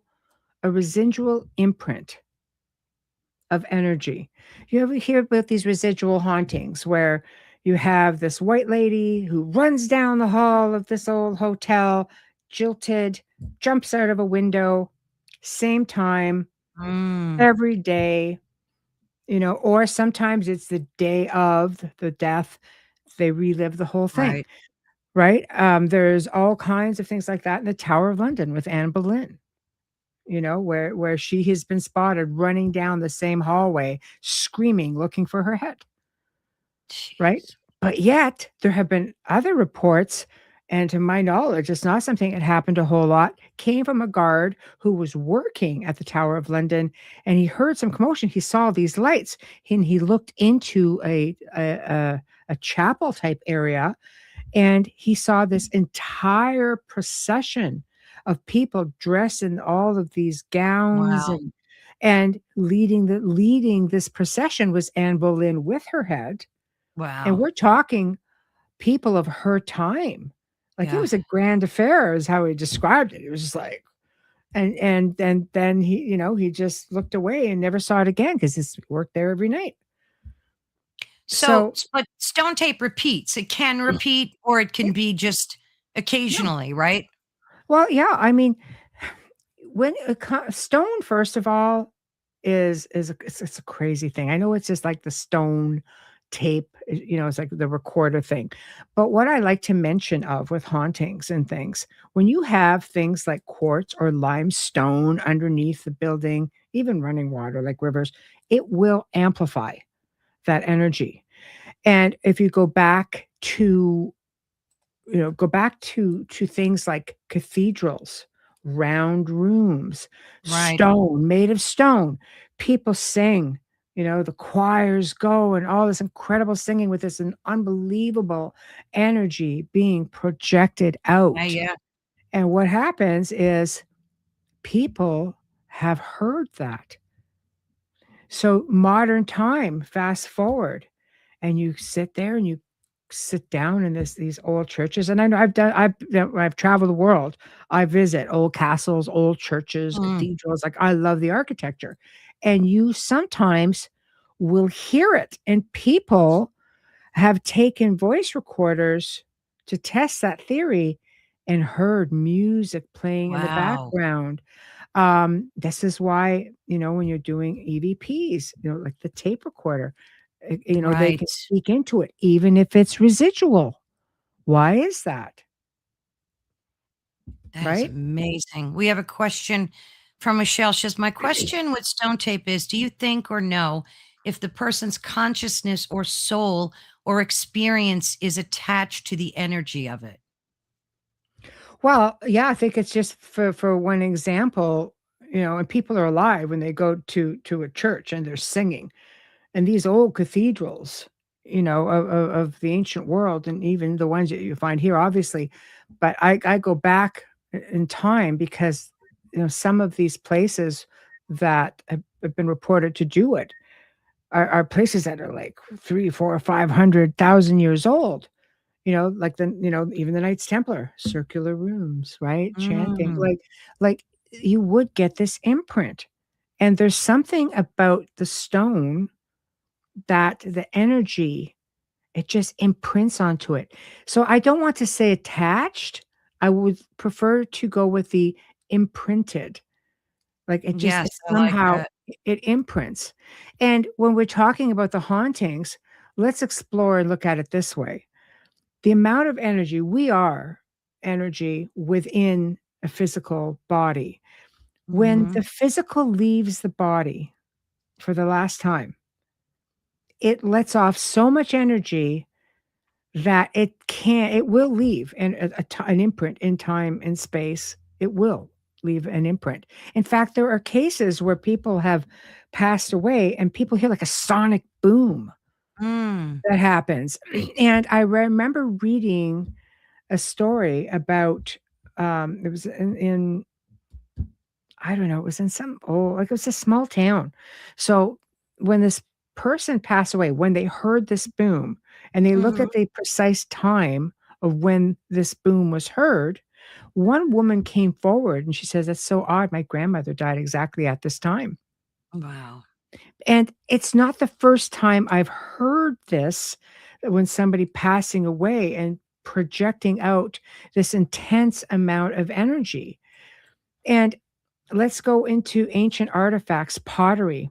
imprint of energy. You ever hear about these residual hauntings where you have this white lady who runs down the hall of this old hotel, jilted, jumps out of a window, same time, Mm, every day, or sometimes it's the day of the death. They relive the whole thing, right. right? There's all kinds of things like that in the Tower of London with Anne Boleyn, where she has been spotted running down the same hallway, screaming, looking for her head, right? Jeez. But yet there have been other reports, and to my knowledge, it's not something that happened a whole lot, came from a guard who was working at the Tower of London, and he heard some commotion. He saw these lights, and he looked into a chapel type area, and he saw this entire procession of people dressed in all of these gowns, Wow. and leading this procession was Anne Boleyn with her head. And Wow. we're talking people of her time. Like, it Yeah. was a grand affair is how he described it. It was just like, and then he just looked away and never saw it again because he worked there every night. So, So but stone tape repeats. It can repeat or it yeah, can be just yeah. occasionally, right? Well, yeah, I mean, when stone, first of all, it's a crazy thing. I know it's just like the stone tape, it's like the recorder thing. But what I like to mention of with hauntings and things, when you have things like quartz or limestone underneath the building, even running water like rivers, it will amplify that energy. And if you go back to things like cathedrals, round rooms, Right. stone, made of stone. People sing, the choirs go and all this incredible singing with this an unbelievable energy being projected Yeah, out. yeah. And what happens is people have heard that. So modern time, fast forward, and you sit there and you sit down in these old churches, and I know I've traveled the world. I visit old castles, old churches, Mm, cathedrals, like, I love the architecture, and you sometimes will hear it, and people have taken voice recorders to test that theory and heard music playing in the wow. background. This is why, when you're doing EVPs, like the tape recorder, they Right. can speak into it, even if it's residual. Why is that? That is Right? amazing. We have a question from Michelle. She says, my question with stone tape is, do you think or know if the person's consciousness or soul or experience is attached to the energy of it? Well, yeah, I think it's just for one example, and people are alive when they go to a church and they're singing. And these old cathedrals, of the ancient world, and even the ones that you find here, obviously, but I go back in time because, some of these places that have been reported to do it are places that are like 3, 4, 500,000 years old. Like even the Knights Templar, circular rooms, right? Chanting, Mm, like you would get this imprint. And there's something about the stone that the energy, it just imprints onto it. So I don't want to say attached. I would prefer to go with the imprinted. Like, yes, it I like somehow that. it imprints. And when we're talking about the hauntings, let's explore and look at it this way. The amount of energy, we are energy within a physical body. When Mhm. the physical leaves the body for the last time, it lets off so much energy that it will leave an imprint in time and space. It will leave an imprint. In fact, there are cases where people have passed away and people hear like a sonic boom Mm, that happens. And I remember reading a story about, it was in I don't know, it was in it was a small town. So when this person passed away, when they heard this boom and they looked mhm. at the precise time of when this boom was heard, one woman came forward and she says, "That's so odd. My grandmother died exactly at this time." Wow. And it's not the first time I've heard this, that when somebody passing away and projecting out this intense amount of energy. And let's go into ancient artifacts, pottery.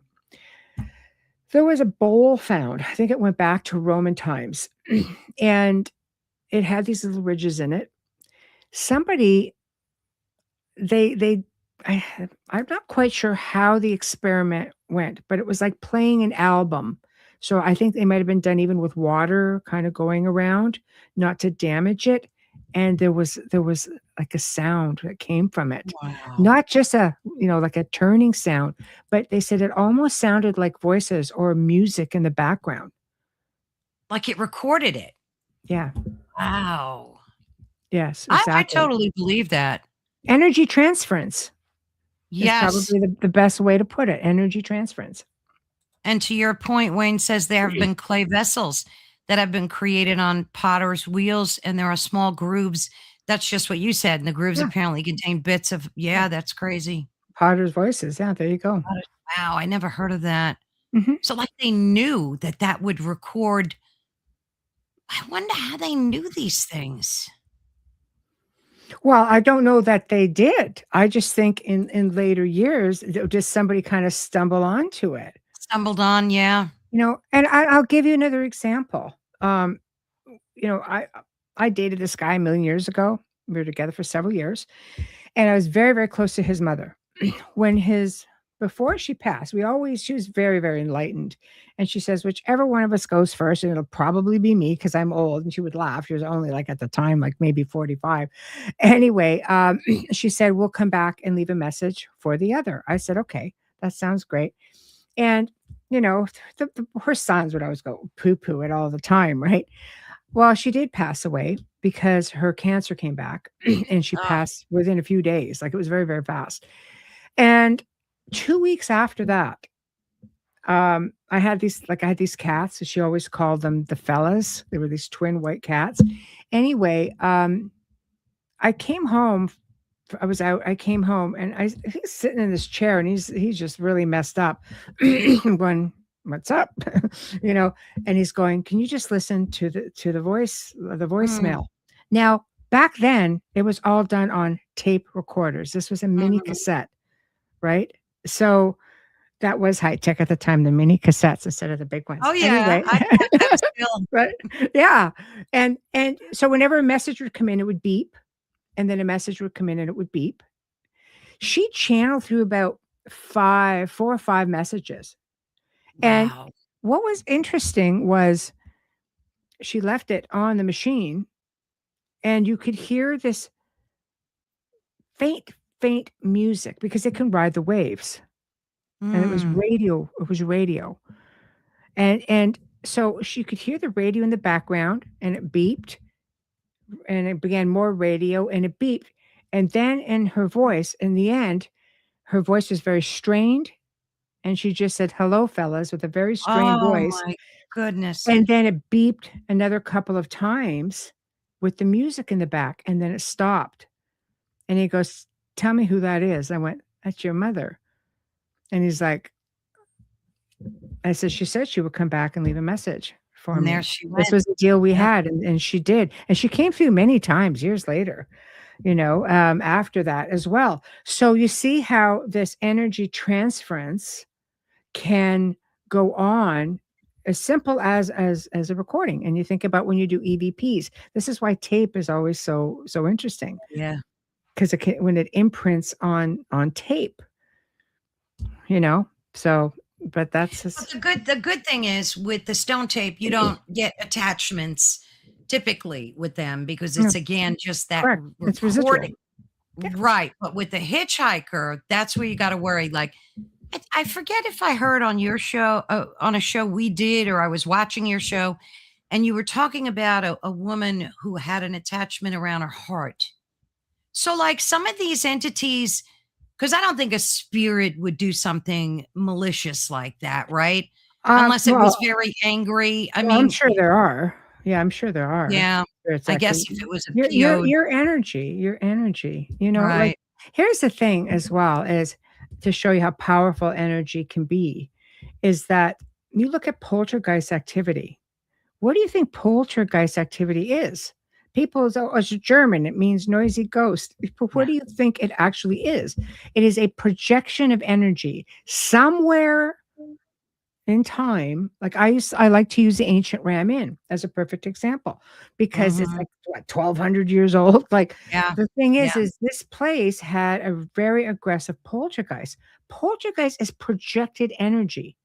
There was a bowl found. I think it went back to Roman times, and it had these little ridges in it. Somebody, they I I'm not quite sure how the experiment went, but it was like playing an album. So I think they might have been done even with water kind of going around, not to damage it. And there was like a sound that came from it. Wow. Not just like a turning sound, but they said it almost sounded like voices or music in the background. Like it recorded it. Yeah. Wow. Yes, I exactly. totally believe that. Energy transference is Yes. probably the best way to put it. Energy transference. And to your point, Wayne says there have been clay vessels that have been created on potter's wheels, and there are small grooves. That's just what you said. And the grooves Yeah. apparently contain bits of, Yeah. yeah, that's crazy. Potter's voices. Yeah, there you go. Wow, I never heard of that. Mhm. So, like, they knew that that would record. I wonder how they knew these things. Well, I don't know that they did. I just think in later years, just somebody kinda stumble onto it. Stumbled on, yeah. And I'll give you another example. You know, I dated this guy a million years ago. We were together for several years, and I was very, very close to his mother. When his Before she passed, she was very, very enlightened, and she says, "Whichever one of us goes first, and it'll probably be me because 'cause I'm old," and she would laugh. She was only, like, at the time, like, maybe 45. Anyway, she said, "We'll come back and leave a message for the other." I said, "Okay, that sounds great." And, her sons would always go poo-poo it all the time, right? Well, she did pass away because her cancer came back, and she Oh, passed within a few days, like, it was very, very fast. And 2 weeks after that, I had these cats, and she always called them the fellas. They were these twin white cats. Anyway, I came home I came home, and he's sitting in this chair, and he's just really messed up. I'm going, "What's up?" You know, and he's going, "Can you just listen to the mm, voicemail?" Now, back then, it was all done on tape recorders. This was a mini mhm. cassette, right? So, that was high tech at the time, the mini cassettes instead of the big ones. Oh, yeah, Anyway, I have them still. but yeah, and so whenever a message would come in, it would beep, and then a message would come in and it would beep. She channeled through about 4 or 5 messages, and Wow. what was interesting was she left it on the machine, and you could hear this faint, faint music because it can ride the waves, and Mm. it was radio, and so she could hear the radio in the background, and it beeped, and it began more radio, and it beeped, and then in her voice, in the end, her voice was very strained, and she just said, "Hello, fellas," with a very strained Oh voice, my goodness. and then it beeped another couple of times with the music in the back, and then it stopped, and he goes, "Tell me who that is." I went, "That's your mother." And he's like, I said, "She said she would come back and leave a message for And there me. she This went. was the deal we Yep. had," and she did, and she came through many times years later, after that as well. So you see how this energy transference can go on as simple as a recording, and you think about when you do EVPs. This is why tape is always so interesting Yeah. because when it imprints on tape, you know? So, but that's But just the good thing is with the stone tape, you don't get attachments typically with them because yeah, it's again just that correct. It's residual. recording. Yeah. Right. But with the hitchhiker, that's where you gotta worry. Like, I forget if I heard on your show, on a show we did, or I was watching your show, and you were talking about a woman who had an attachment around her heart. So, like, some of these entities, because I don't think a spirit would do something malicious like that, right? Unless it was Well, very angry. I I'm mean, sure there are. Yeah, I'm sure there are. Yeah. Sure it's I guess actually if it was a your PO'd. your energy, like, Right. here's the thing as well, is to show you how powerful energy can be, is that you look at poltergeist activity. What do you think poltergeist activity is? People say, "Oh, it's German, it means noisy ghost." But what Yeah. do you think it actually is? It is a projection of energy somewhere in time. Like I like to use the ancient Ram Inn as a perfect example because it's Mhm. like what, 1200 years old. Like Yeah. the thing Yeah. is this place had a very aggressive poltergeist. Poltergeist is projected energy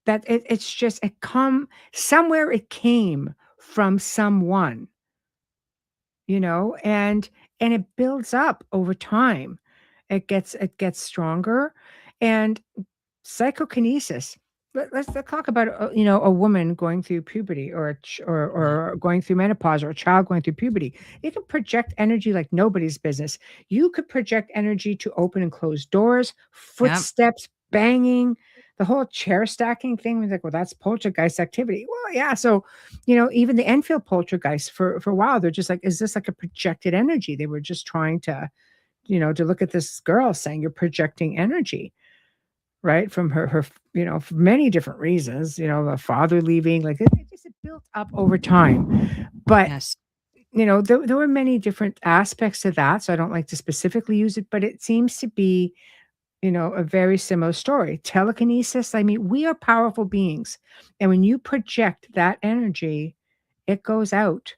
that it's just it come somewhere, it came from someone, and it builds up over time. It gets stronger. And psychokinesis. Let's talk about a woman going through puberty, or Yeah. or going through menopause, or a child going through puberty. You can project energy like nobody's business. You could project energy to open and close doors, Yep. footsteps, banging, the whole chair stacking thing. Was like, well, that's poltergeist activity. Well, yeah. So, even the Enfield poltergeist for a while, they're just like, is this like a projected energy? They were just trying to look at this girl, saying you're projecting energy, right? From her, for many different reasons, the father leaving, like it just built up over time. But, Yes. there were many different aspects to that. So I don't like to specifically use it, but it seems to be, a very similar story. Telekinesis, I mean, we are powerful beings. And when you project that energy, it goes out.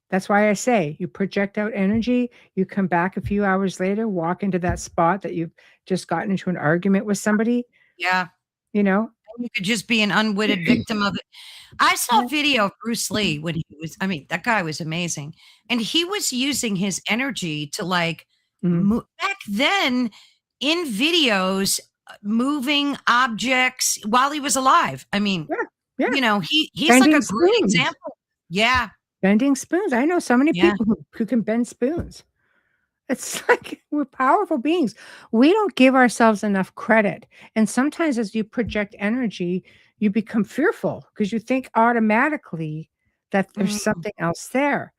That's why I say you project out energy, you come back a few hours later, walk into that spot that you've just gotten into an argument with somebody, Yeah. you know? You could just be an unwitting victim of it. I saw Yeah. a video of Bruce Lee when he was, I mean, that guy was amazing. And he was using his energy to like Mhm. back then in videos, moving objects while he was alive. I mean, Yeah, yeah. he's like Bending a great spoons, example. Yeah. bending spoons. I know so many Yeah. people who can bend spoons. It's like we're powerful beings. We don't give ourselves enough credit. And sometimes as you project energy, you become fearful because you think automatically that there's Mm, something else there.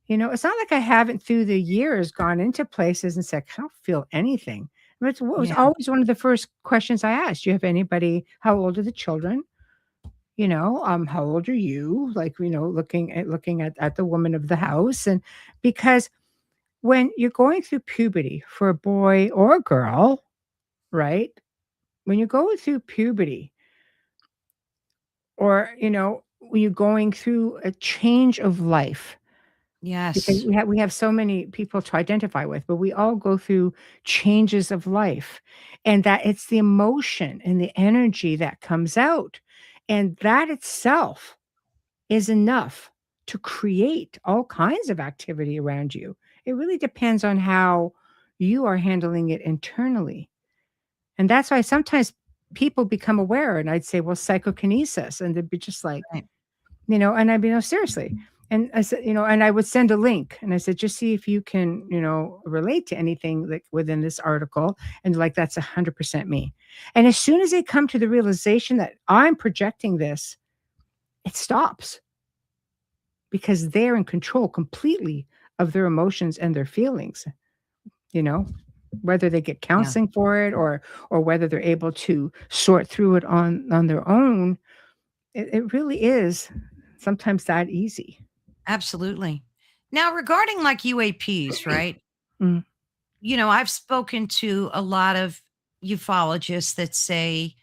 It's not like I haven't through the years gone into places and said, I don't feel anything. But it was yeah. always one of the first questions I asked. Do you have anybody? How old are the children? How old are you? Like, looking at the woman of the house. And because when you're going through puberty for a boy or a girl, right? When you're going through puberty, or, when you're going through a change of life, because Yes. we have so many people to identify with, but we all go through changes of life, and that it's the emotion and the energy that comes out, and that itself is enough to create all kinds of activity around you. It really depends on how you are handling it internally. And that's why sometimes people become aware, and I'd say, well, psychokinesis. And they'd be just like, Right. and I'd be, no, seriously. And I said, and I would send a link, and I said, just see if you can, relate to anything like within this article. And like, that's 100% me. And as soon as they come to the realization that I'm projecting this, it stops because they're in control completely of their emotions and their feelings, you know, whether they get Yeah. counseling for it, or whether they're able to sort through it on their own. It really is sometimes that easy. Absolutely. Now, regarding like UAPs, right? Mm, I've spoken to a lot of ufologists that say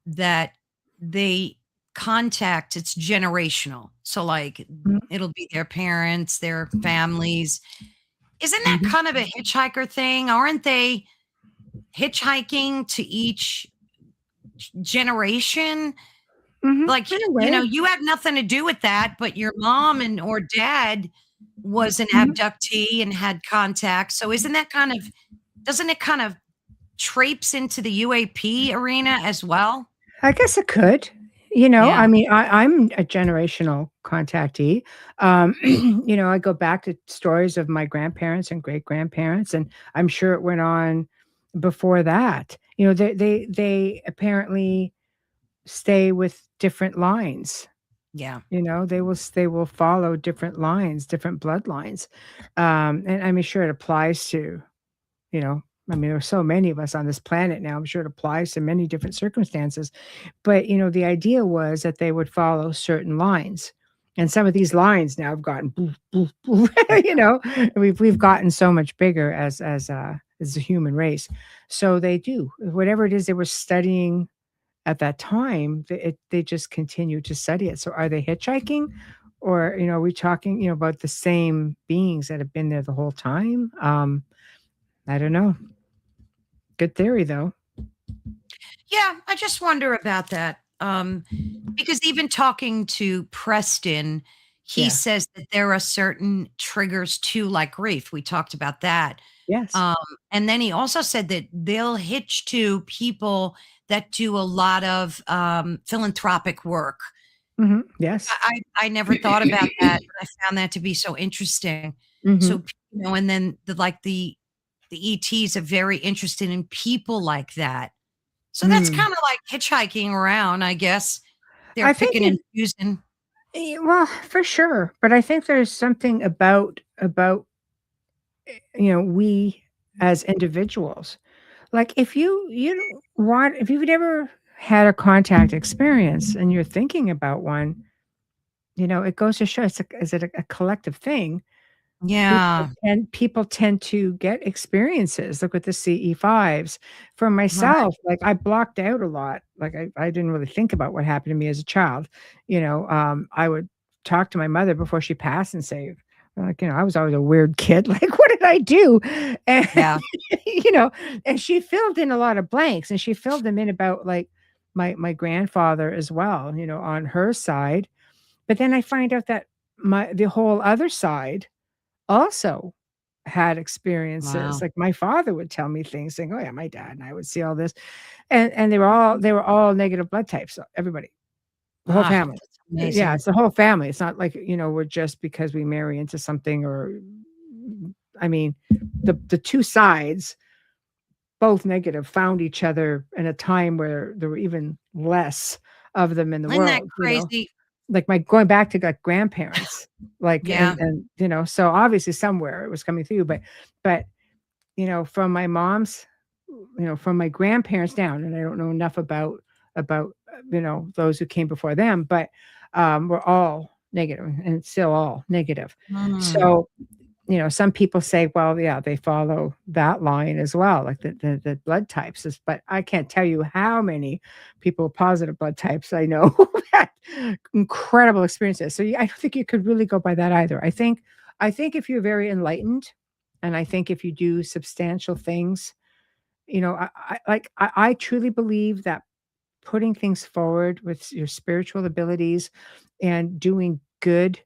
that they contact, it's generational. So, like, mm, it'll be their parents, their families. Isn't that mhm, kind of a hitchhiker thing? Aren't they hitchhiking to each generation? mhm. Like, In a way. you had nothing to do with that, but your mom and or dad was an Mhm. abductee and had contact. So isn't that kind of doesn't it kind of traipse into the UAP arena as well? I guess it could. Yeah. I mean, I'm a generational contactee. I go back to stories of my grandparents and great grandparents, and I'm sure it went on before that. They apparently stay with different lines. Yeah. They will follow different lines, different bloodlines. And I mean, sure, it applies to, you know, I mean, there's so many of us on this planet now. I'm sure it applies to many different circumstances. But, the idea was that they would follow certain lines. And some of these lines now have gotten boof, boof, boof, we've gotten so much bigger as a human race. So they do whatever it is they were studying at that time, they just continue to study it. So are they hitchhiking? Or, are we talking, about the same beings that have been there the whole time? I don't know. Good theory though. Yeah, I just wonder about that. Because even talking to Preston, he Yeah. says that there are certain triggers to like grief. We talked about that. Yes. Um, and then he also said that they'll hitch to people that do a lot of philanthropic work. Yes. I never thought about that. I found that to be so interesting. So, Mhm. and then the ETs are very interested in people like that. So that's Mm. kinda like hitchhiking around, I guess. They're I think picking and it choosing. well, for sure, but I think there's something about, we as individuals. Like, if you've never had a contact experience and you're thinking about one, it goes to show is it a collective thing? Yeah, People tend to get experiences. Look at the CE5s. For right. myself, like, I blocked out a lot. Like, I didn't really think about what happened to me as a child. I would talk to my mother before she passed and say, like, I was always a weird kid. Like, what did I do? And, Yeah. you know, and she filled in a lot of blanks, and she filled them in about, like, my grandfather as well, on her side. But then I find out that the whole other side also had experiences. Wow. Like, my father would tell me things saying, "Oh, yeah, my dad and I would see all this." And they were all negative blood types, so everybody, the whole Ah, family. that's Yeah, amazing. it's the whole family. It's not like, we're just because we marry into something or I mean, the 2 sides, both negative, found each other in a time where there were even less of them in the Isn't that world. crazy? Like, my going back to, like, grandparents, like, Yeah. and so obviously somewhere it was coming through, but, from my mom's from my grandparents down, and I don't know enough about those who came before them, but, we're all negative and it's still all negative. Mm. So, some people say, well, yeah, they follow that line as well, like the blood types is, but I can't tell you how many people with positive blood types I know who had incredible experiences. So I don't think you could really go by that either. I think if you're very enlightened, and I think if you do substantial things, I truly believe that putting things forward with your spiritual abilities and doing good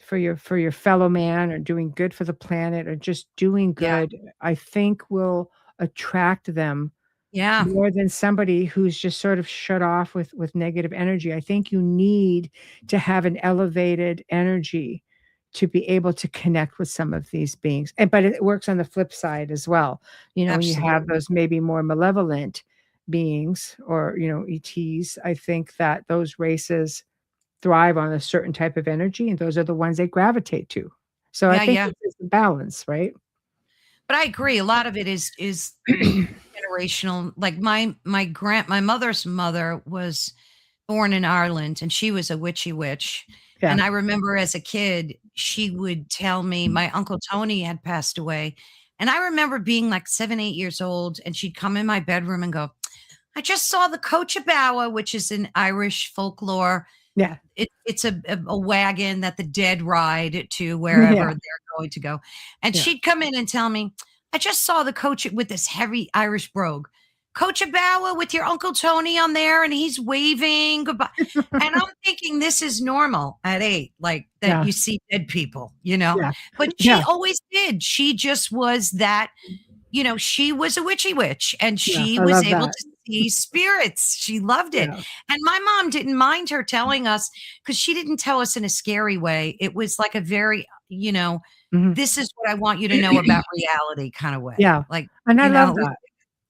for your fellow man, or doing good for the planet, or just doing Yeah. good, I think will attract them Yeah. more than somebody who's just sort of shut off with negative energy. I think you need to have an elevated energy to be able to connect with some of these beings. But it works on the flip side as well. When you have Absolutely. those maybe more malevolent beings, or, ETs, I think that those races thrive on a certain type of energy, and those are the ones they gravitate to. So I Yeah, think yeah. it's a balance, right? But I agree, a lot of it is generational. Like my mother's mother was born in Ireland, and she was a witchy witch. Yeah. And I remember as a kid, she would tell me my Uncle Tony had passed away. And I remember being like 7, 8 years old, and she'd come in my bedroom and go, I just saw the Cochabawa, which is an Irish folklore. Yeah. It's a wagon that the dead ride to wherever Yeah. they're going to go. And Yeah. she'd come in and tell me, I just saw the coach with this heavy Irish brogue. Cochabawa with your Uncle Tony on there, and he's waving goodbye. And I'm thinking this is normal at 8, like that Yeah. you see dead people. Yeah. But she Yeah. always did. She just was that, she was a witchy witch, and Yeah. she I was love able that. to see spirits. She loved it. Yeah. And my mom didn't mind her telling us, because she didn't tell us in a scary way. It was like a very, Mhm. this is what I want you to know about reality kind of way. Yeah. Like, And I love it was, that.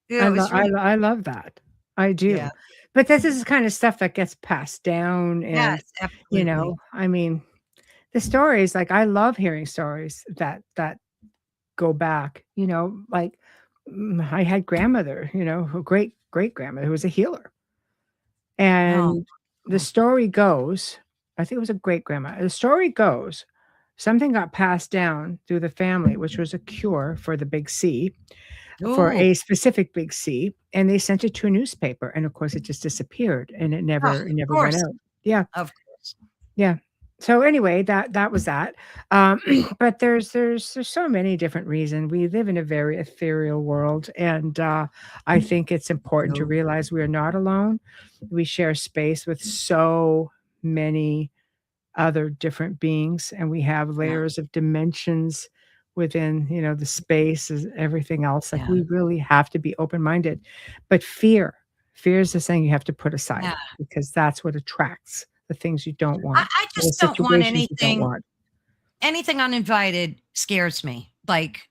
yeah, it was really, I love that. I yeah. do. But this is the kind of stuff that gets passed down and, Yes, absolutely. I mean, the stories, like, I love hearing stories that go back, like, I had grandmother, her great-grandmother who was a healer, Oh, and the cool. story goes, I think it was a great-grandma, the story goes, something got passed down through the family, which was a cure for the big C, for Ooh. a specific big C, and they sent it to a newspaper, and of course, it just disappeared, and it Oh, never of it never went course, out. Yeah, of course. yeah. So anyway, that was that. Um, but there's so many different reasons. We live in a very ethereal world, and I think it's important to No. realize we are not alone. We share space with so many other different beings, and we have Yeah, layers of dimensions within, the space is everything else. Like, yeah, we really have to be open-minded. But fear is the thing you have to put aside yeah. because that's what attracts the things you don't I want, I and the just don't want situations you don't want. anything uninvited scares me. Like,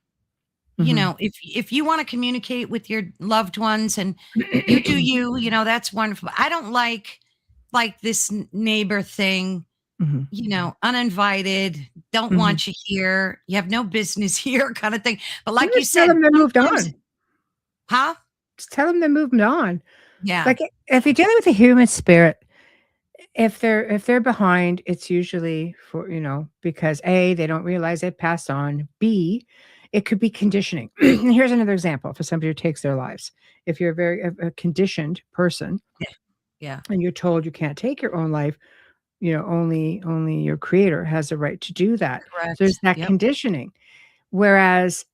Mhm. if you wanna communicate with your loved ones and you do you, that's wonderful. I don't like this neighbor thing, Mhm. uninvited, don't Mhm. want you here, you have no business here kind of thing. But You like you just tell said, them they moved sometimes. on. Huh? Just tell them they moved on. Yeah, Like, if you're dealing with a human spirit, if they're behind, it's usually for, because A, they don't realize they passed on. B, it could be conditioning. Here's another example for somebody who takes their lives. If you're a conditioned person yeah, yeah, and you're told you can't take your own life, only your creator has the right to do that. So there's correct. that Yep, conditioning. Whereas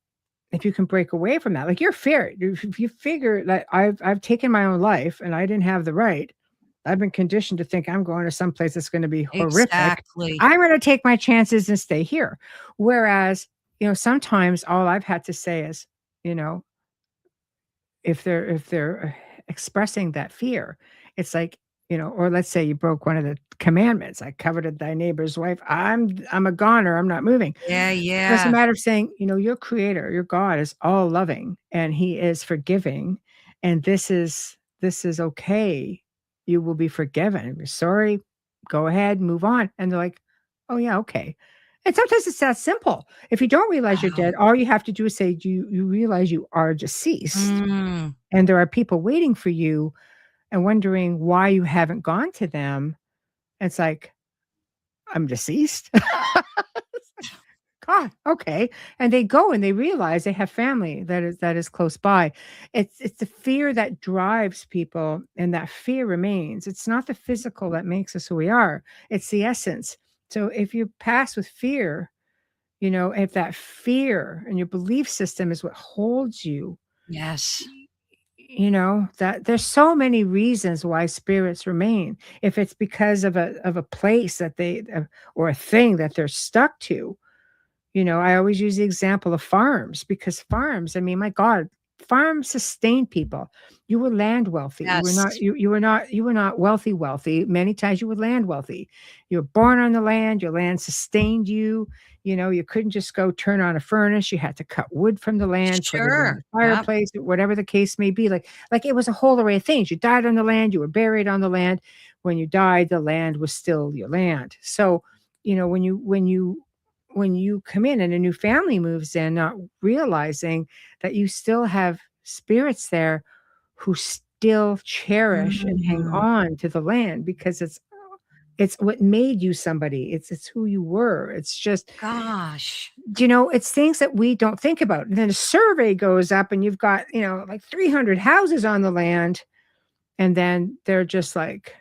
if you can break away from that, like your fear, if you figure that I've taken my own life and I didn't have the right, I've been conditioned to think I'm going to some place that's going to be horrific. exactly. I'm going to take my chances and stay here. Whereas, sometimes all I've had to say is, you know, if they're expressing that fear, it's like, or let's say you broke one of the commandments, I coveted thy neighbor's wife. I'm a goner. I'm not moving. Yeah, So it's a yeah. matter of saying, your creator, your God is all loving and he is forgiving. And this is okay. You will be forgiven. If you're sorry, go ahead, move on. And they're like, oh yeah, okay. And sometimes it's that simple. If you don't realize you're Wow. dead, all you have to do is say, you realize you are deceased? Mm. And there are people waiting for you and wondering why you haven't gone to them. It's like, I'm deceased. God, okay. And they go and they realize they have family that is close by. It's the fear that drives people, and that fear remains. It's not the physical that makes us who we are. It's the essence. So if you pass with fear, if that fear and your belief system is what holds you, Yes. that there's so many reasons why spirits remain. If it's because of a place that or a thing that they're stuck to, I always use the example of farms because farms, I mean, my God, farms sustain people. You were land wealthy. You were Yes. not you were not wealthy. Many times you were land wealthy. You were born on the land, your land sustained you. You couldn't just go turn on a furnace. You had to cut wood from the land, put it in Sure. the Yep. fireplace, whatever the case may be. Like it was a whole array of things. You died on the land, you were buried on the land. When you died, the land was still your land. So, when you come in and a new family moves in, not realizing that you still have spirits there who still cherish and hang Mm. on to the land because it's what made you somebody. It's who you were. It's just, Gosh. it's things that we don't think about. And then a survey goes up and you've got, like 300 houses on the land, and then they're just like,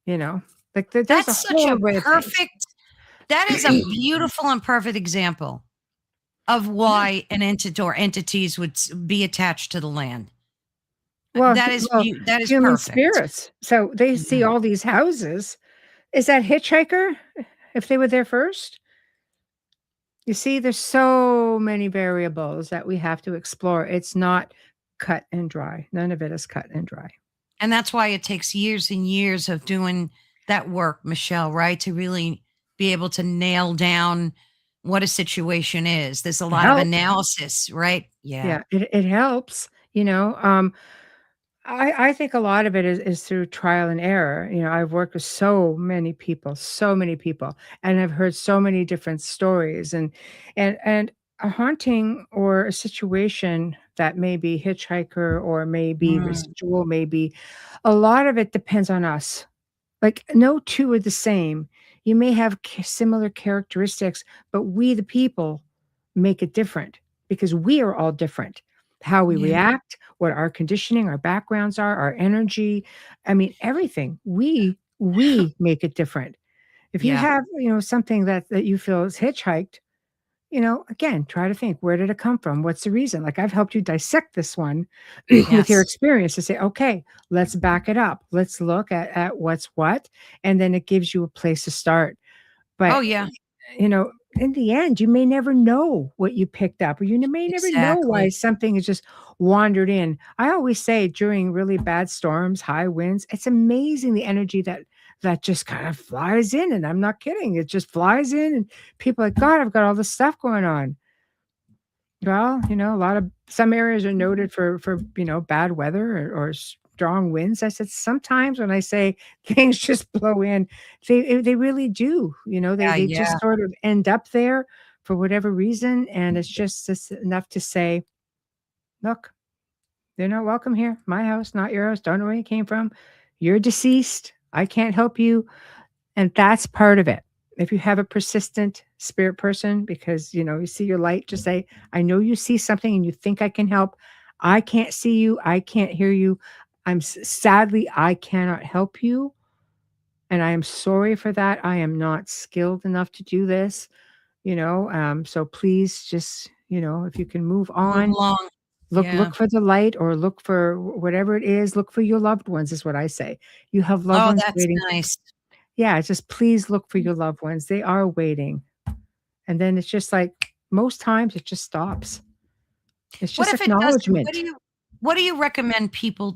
you know, like there's a That's such whole a array of things. perfect that is a beautiful and perfect example of Yeah. why an entity or entities would be attached to the land. Well, That is human perfect. spirits. So they see Yeah. all these houses. Is that Hitchhiker? If they were there first? You see, there's so many variables that we have to explore. It's not cut and dry. None of it is cut and dry. And that's why it takes years and years of doing that work, Michelle, right? To really be able to nail down what a situation is. There's a It lot of helps. analysis, right? Yeah. Yeah, it helps. I think a lot of it is through trial and error. You know, I've worked with so many people, and I've heard so many different stories, and a haunting or a situation that may be hitchhiker or maybe Mm, residual, maybe a lot of it depends on us. Like, no 2 are the same. You may have similar characteristics, but we, the people, make it different because we are all different. How we yeah. react, what our conditioning, our backgrounds are, our energy. I mean, everything. We make it different. If you Yeah. have, something that you feel is hitchhiked, again, try to think, where did it come from? What's the reason? Like, I've helped you dissect this one with your Yes. experience to say, okay, let's back it up. Let's look at what's what. And then it gives you a place to start. Oh, But, yeah. in the end, you may never know what you picked up, or you may never know why Exactly. something has just wandered in. I always say during really bad storms, high winds, it's amazing the energy that just kind of flies in. And I'm not kidding. It just flies in, and people are like, God, I've got all this stuff going on. Well, a lot of some areas are noted for bad weather or strong winds. I said sometimes when I say things just blow in, they really do. They Yeah. they Yeah. just sort of end up there for whatever reason, and it's just enough to say, look, they're not welcome here. My house, not your house. Don't know where you came from. You're deceased. I can't help you. And that's part of it. If you have a persistent spirit person, because you see your light, just say, I know you see something and you think I can help. I can't see you. I can't hear you. Sadly, I cannot help you. And I am sorry for that. I am not skilled enough to do this, so please just, if you can move Move on, along. look Yeah. look for the light, or look for whatever it is. Look for your loved ones is what I say. You have loved Oh, ones that's waiting. nice. Yeah, just please look for your loved ones. They are waiting. And then it's just like most times it just stops. It's What just if it doesn't? What do acknowledgement. you what do you recommend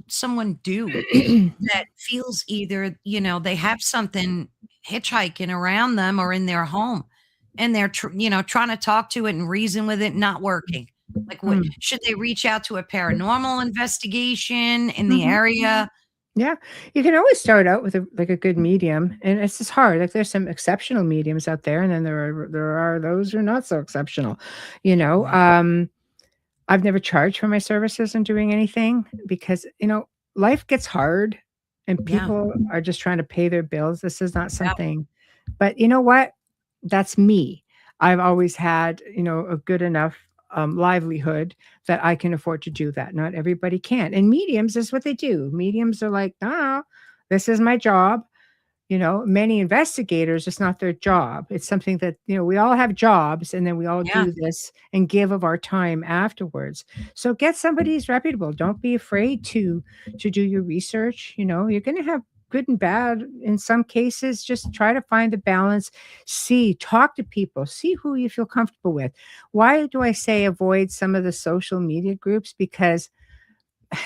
someone do that feels either, they have something hitchhiking around them or in their home, and they're trying to talk to it and reason with it, not working. Like, what Mm. should they reach out to a paranormal investigation in the Mhm. area? Yeah, you can always start out with a good medium, and it's just hard. Like, there's some exceptional mediums out there, and then there are those who are not so exceptional. You know, Right. I've never charged for my services in doing anything because, life gets hard and Yeah. people are just trying to pay their bills. This is not Yeah. something, but you know what? That's me. I've always had, a good enough livelihood that I can afford to do that. Not everybody can. And mediums is what they do. Mediums are like, no, this is my job. Many investigators, it's not their job. It's something that, we all have jobs, and then we all Yeah. do this and give of our time afterwards. So get somebody who's reputable. Don't be afraid to do your research. You're going to have good and bad in some cases. Just try to find the balance. Talk to people, see who you feel comfortable with. Why do I say avoid some of the social media groups? Because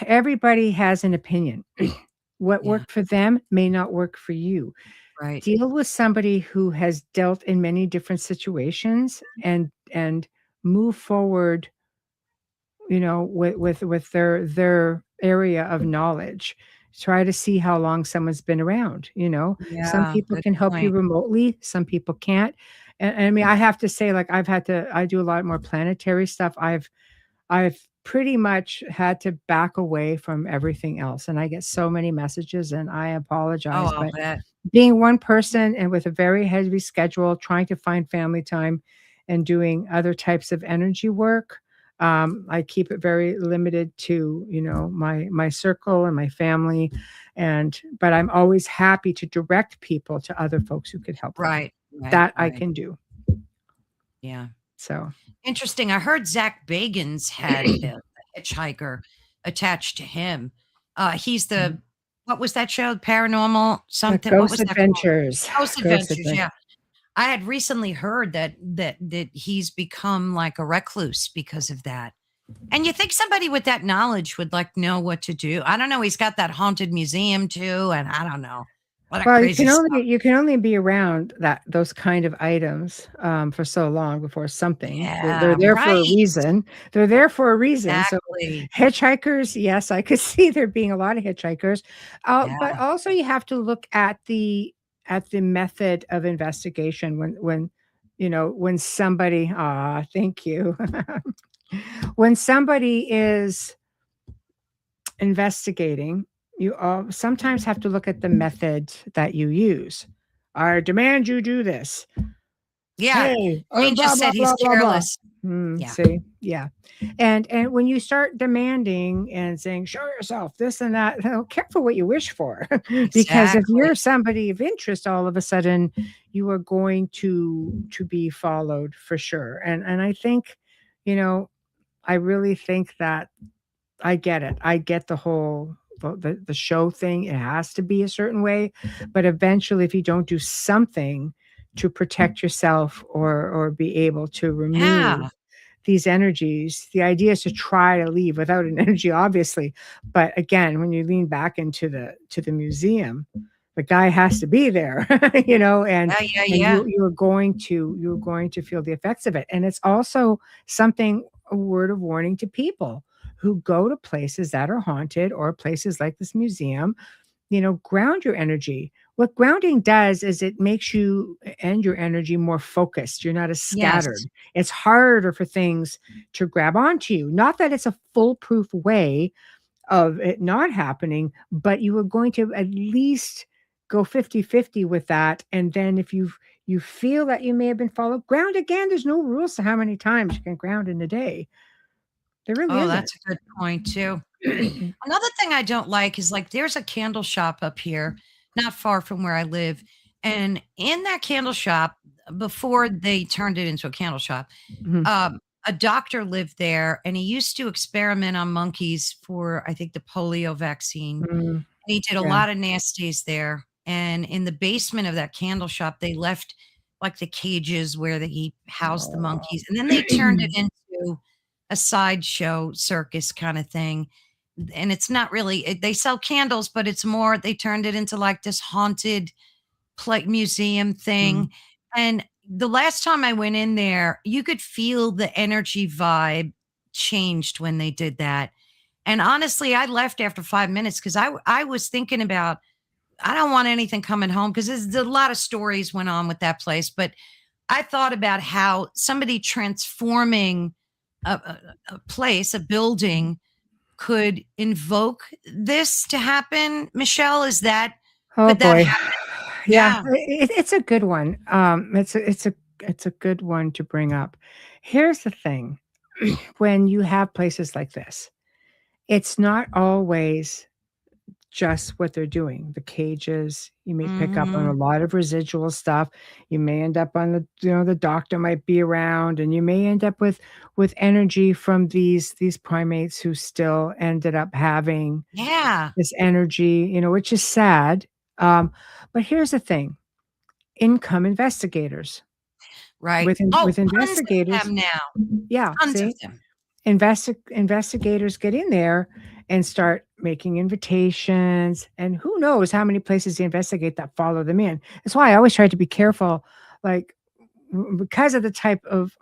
everybody has an opinion. What Yeah. worked for them may not work for you. Right. Deal with somebody who has dealt in many different situations, and move forward, with their area of knowledge. Try to see how long someone's been around. Some Yeah. people Good can help you point. remotely, some people can't. And I mean, I have to say, like, I do a lot more planetary stuff. I've pretty much had to back away from everything else, and I get so many messages, and I Oh, apologize, I'll but bet. being one person and with a very heavy schedule, trying to find family time and doing other types of energy work, I keep it very limited to, my circle and my family, but I'm always happy to direct people to other folks who could help them. Right. Right. That I Right. can do. Yeah. So, Interesting. I heard Zach Bagans had a hitchhiker attached to him. He's the what was that show? Paranormal something. What Ghost was that called? Adventures. Ghost Ghost Adventures. Adventures. Yeah. I had recently heard that he's become like a recluse because of that. And you think somebody with that knowledge would like know what to do. I don't know. He's got that haunted museum too, and I don't know. A lot of Well, crazy stuff. you can only be around those kind of items, for so long before something they're Yeah, there for a right. reason. They're there for a reason. So Exactly. hitchhikers, yes, I could see there being a lot of hitchhikers. But Yeah. also you have to look at the method of investigation when when somebody thank you. When somebody is investigating, you sometimes have to look at the method that you use. I demand you do this. Yeah. Hey, Wayne blah just blah said he's blah blah blah. careless. Yeah. See, yeah, and when you start demanding and saying, "Show yourself," this and that, careful what you wish for, because if Exactly. you're somebody of interest, all of a sudden, you are going to be followed for sure. And I think, you know, I really think that I get it. I get the whole the show thing. It has to be a certain way, but eventually, if you don't do something to protect yourself or be able to remove Yeah. these energies, the idea is to try to leave without an energy, obviously. But again, when you lean back into the museum, the guy has to be there, Yeah, yeah, and yeah. you're going to feel the effects of it. And it's also something a word of warning to people who go to places that are haunted or places like this museum. Ground your energy. What grounding does is it makes you and your energy more focused. You're not as Yes. scattered. It's harder for things to grab onto you. Not that it's a foolproof way of it not happening, but you are going to at least go 50-50 with that. And then if you feel that you may have been followed, ground again. There's no rules to how many times you can ground in a day. There really Oh, isn't. that's a good point too. Another thing I don't like is like there's a candle shop up here, not far from where I live. And in that candle shop, before they turned it into a candle shop, Mhm. a doctor lived there and he used to experiment on monkeys for, I think, the polio vaccine. Mm, And he did a yeah. lot of nasties there. And in the basement of that candle shop, they left like the cages where he housed the Oh. monkeys. And then they turned it into a sideshow circus kind of thing. And it's not really, they sell candles, but it's more, they turned it into like this haunted museum Mm. thing. And the last time I went in there, you could feel the energy vibe changed when they did that. And honestly, I left after 5 minutes because I was thinking about I don't want anything coming home because there's a lot of stories went on with that place. But I thought about how somebody transforming a place, a building, could invoke this to happen. Michelle, is that Oh could that boy. happen? Yeah, Yeah. it's a good one. It's a good one to bring up. Here's the thing. When you have places like this, it's not always just what they're doing. The cages, you may pick up on a Mhm. lot of residual stuff. You may end up on the doctor might be around, and you may end up with energy from these primates who still ended up having Yeah. this energy, which is sad. Um, but here's the thing: income investigators. Right. With Oh, tons of investigators, them now. yeah, Tons of see? them. Investigators get in there and start making invitations, and who knows how many places they investigate that follow them in. That's why I always try to be careful, like, because of the type of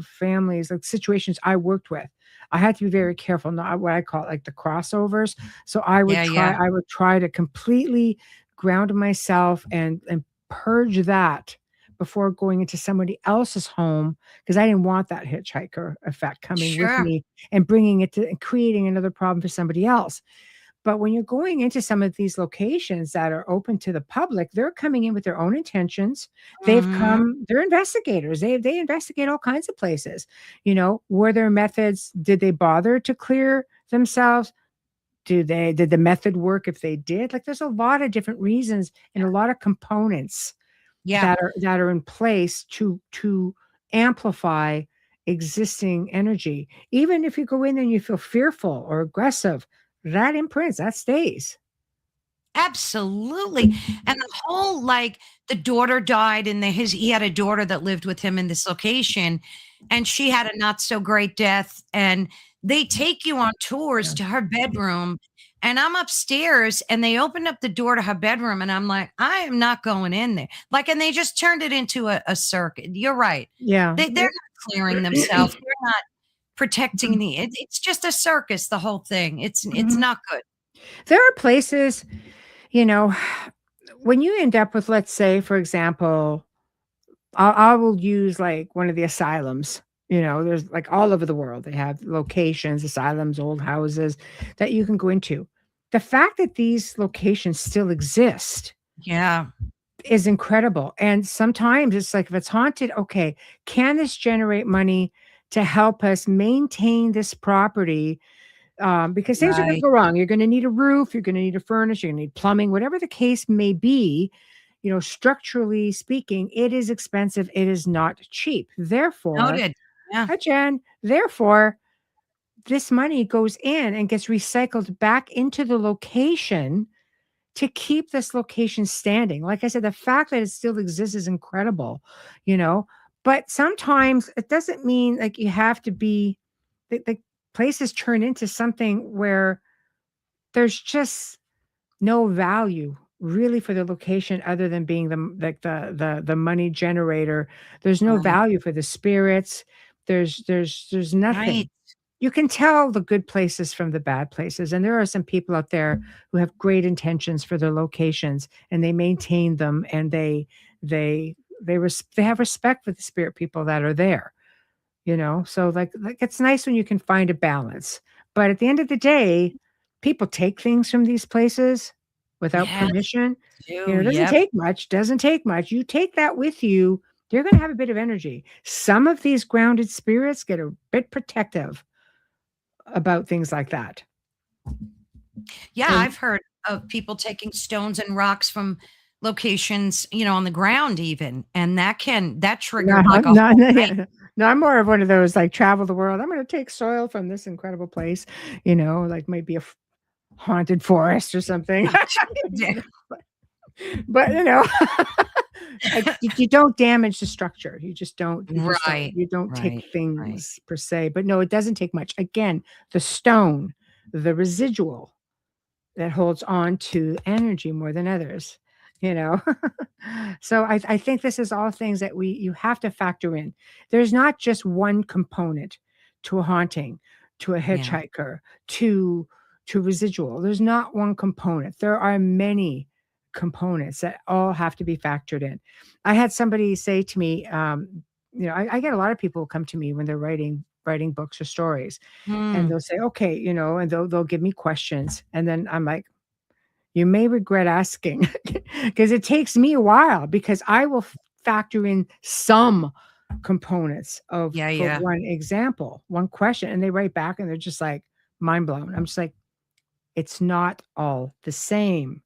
families, like, situations I worked with. I had to be very careful, not what I call, like, the crossovers. So Yeah, yeah. I would try to completely ground myself and purge that before going into somebody else's home, because I didn't want that hitchhiker effect coming with Sure. me and bringing it to and creating another problem for somebody else. But when you're going into some of these locations that are open to the public, they're coming in with their own intentions. Mhm. They're investigators. They investigate all kinds of places. Were their methods, did they bother to clear themselves? Did the method work if they did? Like, there's a lot of different reasons and a lot of components Yeah. that are in place to amplify existing energy. Even if you go in and you feel fearful or aggressive, that imprints, that stays. Absolutely. And the whole like the daughter died and he had a daughter that lived with him in this location and she had a not so great death and they take you on tours Yeah. to her bedroom and I'm upstairs and they opened up the door to her bedroom and I'm like, I am not going in there. Like, and they just turned it into a circuit. You're right. Yeah. They're not clearing themselves. They're not protecting it's just a circus, the whole thing. It's Mhm. not good. There are places, you know, when you end up with, let's say, for example, I will use like one of the asylums. There's like all over the world. They have locations, asylums, old houses that you can go into. The fact that these locations still exist Yeah. is incredible. And sometimes it's like, if it's haunted, okay, can this generate money to help us maintain this property? Because things are going to Right. go wrong. You're going to need a roof, you're going to need a furnace, you're going to need plumbing, whatever the case may be. Structurally speaking, it is expensive. It is not cheap. Therefore, Noted. Yeah. hi, Jen. Therefore, this money goes in and gets recycled back into the location to keep this location standing. Like I said, the fact that it still exists is incredible, you know. But sometimes it doesn't mean like you have to be the places turn into something where there's just no value really for the location other than being the money generator. There's no Right. value for the spirits. There's Right. nothing. You can tell the good places from the bad places, and there are some people out there who have great intentions for their locations, and they maintain them, and they have respect for the spirit people that are there. So like it's nice when you can find a balance. But at the end of the day, people take things from these places without Yes. permission. Do. It doesn't Yep. take much, doesn't take much. You take that with you, you're going to have a bit of energy. Some of these grounded spirits get a bit protective about things like that. Yeah, And I've heard of people taking stones and rocks from locations, on the ground even, and that no, triggered like a no, whole no, night. yeah. No, I'm more of one of those like travel the world. I'm going to take soil from this incredible place, like maybe a haunted forest or something. But like you don't damage the structure. You just don't. You just don't. Right. You don't take Right. Right. things per se. But no, it doesn't take much. Again, the stone, the residual that holds on to energy more than others. You know, so I think this is all things that you have to factor in. There's not just one component to a haunting, to a Yeah. hitchhiker, to residual. There's not one component. There are many components that all have to be factored in. I had somebody say to me, I get a lot of people who come to me when they're writing books or stories, and Mm. they'll say, okay, and they'll give me questions, and then I'm like, you may regret asking, because it takes me a while, because I will factor in some components of, Yeah, for yeah. one example, one question, and they write back and they're just like mind blown. I'm just like, it's not all the same.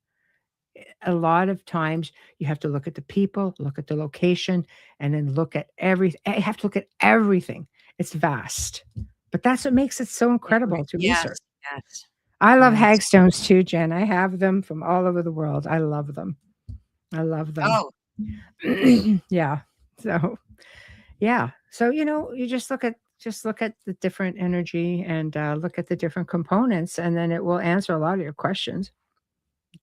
A lot of times you have to look at the people, look at the location, and then look at everything. You have to look at everything. It's vast, but that's what makes it so incredible to Yes. research. Yes. I love Yes. hagstones too, Jen. I have them from all over the world. I love them. I love them. Oh, Yeah. So, yeah. So, you just look at the different energy, and look at the different components, and then it will answer a lot of your questions.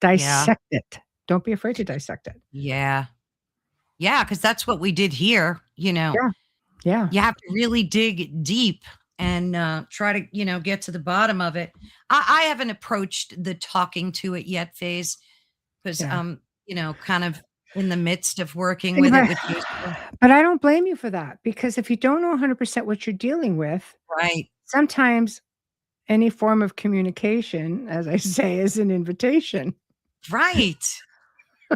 yeah. Dissect it. Don't be afraid to dissect it. Yeah. Yeah, because that's what we did here. Yeah. Yeah. You have to really dig deep and try to, get to the bottom of it. I haven't approached the talking to it yet phase because Yeah. kind of in the midst of working Yeah, with it with you. So, but I don't blame you for that, because if you don't know 100% what you're dealing with, right. sometimes any form of communication, as I say, is an invitation. Right.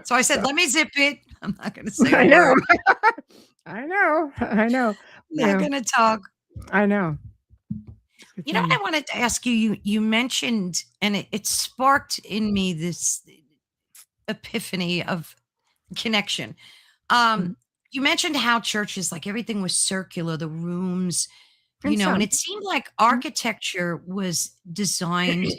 So I said, So let me zip it. I'm not going to say a I know. word. I know. I know. You Not know, going to talk. I know. It's the You know what thing. I wanted to ask you? You mentioned, and it sparked in me this epiphany of connection. Um, Mhm. you mentioned how churches, like everything was circular, the rooms, And and some. it seemed like Mhm. architecture was designed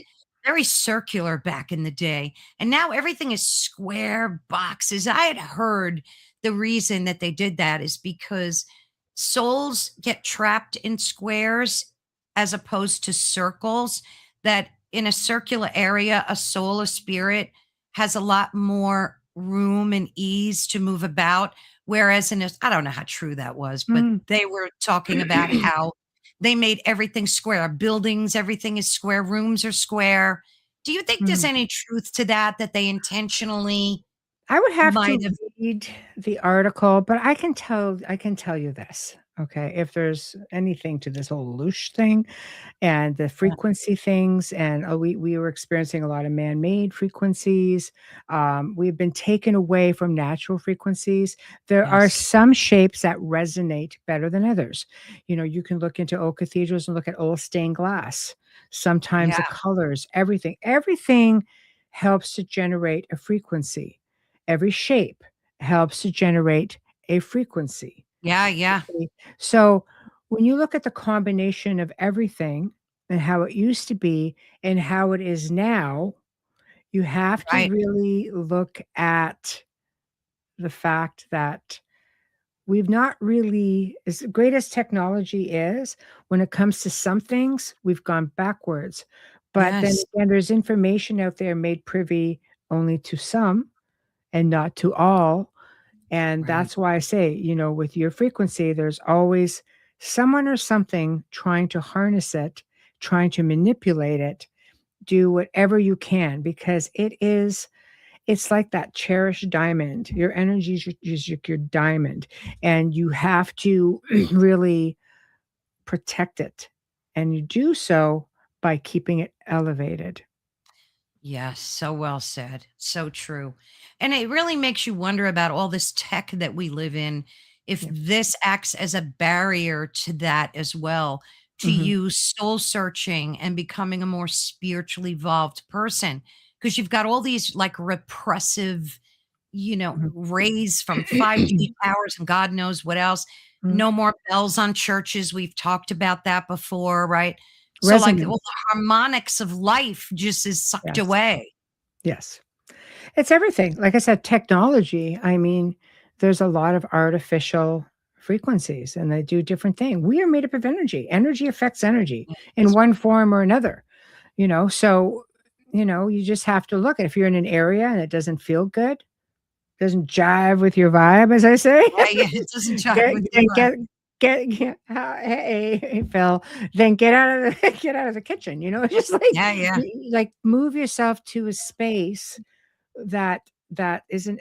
very circular back in the day. And now everything is square boxes. I had heard the reason that they did that is because souls get trapped in squares as opposed to circles, that in a circular area, a soul, a spirit has a lot more room and ease to move about. Whereas in a, I don't know how true that was, but Mm. they were talking about how they made everything square. Buildings, everything is square. Rooms are square. Do you think there's Mm. any truth to that, that they intentionally I would have might to have? read the article, but I can tell you this, okay? If there's anything to this whole loosh thing and the frequency things, and we were experiencing a lot of man-made frequencies. We've been taken away from natural frequencies. There are Yes. some shapes that resonate better than others. You can look into old cathedrals and look at old stained glass. Sometimes Yeah. the colors, everything helps to generate a frequency. Every shape helps to generate a frequency. Yeah. Yeah. Okay. So when you look at the combination of everything and how it used to be and how it is now, you have to Right. really look at the fact that we've not really, as great as technology is, when it comes to some things, we've gone backwards. But then Yes. again, there's information out there made privy only to some and not to all. And Right. that's why I say, with your frequency, there's always someone or something trying to harness it, trying to manipulate it. Do whatever you can because it's like that cherished diamond. Your energy is your diamond, and you have to really protect it. And you do so by keeping it elevated. Yes, so well said. So true. And it really makes you wonder about all this tech that we live in, if Yeah. this acts as a barrier to that as well, to Hmm. you soul searching and becoming a more spiritually evolved person. Because you've got all these like repressive, rays from 5G towers and God knows what else. Mhm. No more bells on churches. We've talked about that before, right? So, like, all Resonance. the harmonics of life just is sucked Yes. away. Yes. It's everything. Like I said, technology, I mean, there's a lot of artificial frequencies and they do different things. We are made up of energy. Energy affects energy in Yes. one form or another, so, you just have to look. If you're in an area and it doesn't feel good, doesn't jive with your vibe, as I say, Right, yeah, it doesn't jive get with your then vibe. hey, Phil, then get out of the get out of the kitchen, just like Yeah, yeah, move yourself to a space that doesn't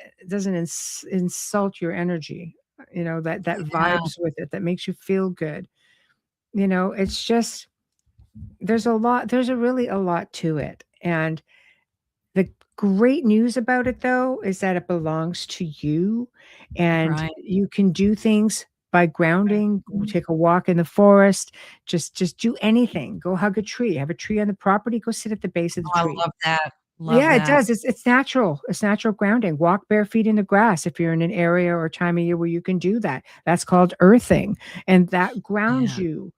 insult your energy, that yeah, vibes with it, that makes you feel good. It's just there's really a lot to it. And the great news about it though is that it belongs to you and right. you can do things by grounding, go take a walk in the forest, just do anything. Go hug a tree, have a tree on the property, go sit at the base of the Oh, I tree. love that, love Yeah, it that. does. It's natural. It's natural grounding. Walk bare feet in the grass if you're in an area or time of year where you can do that. That's called earthing, and that grounds Yeah, you.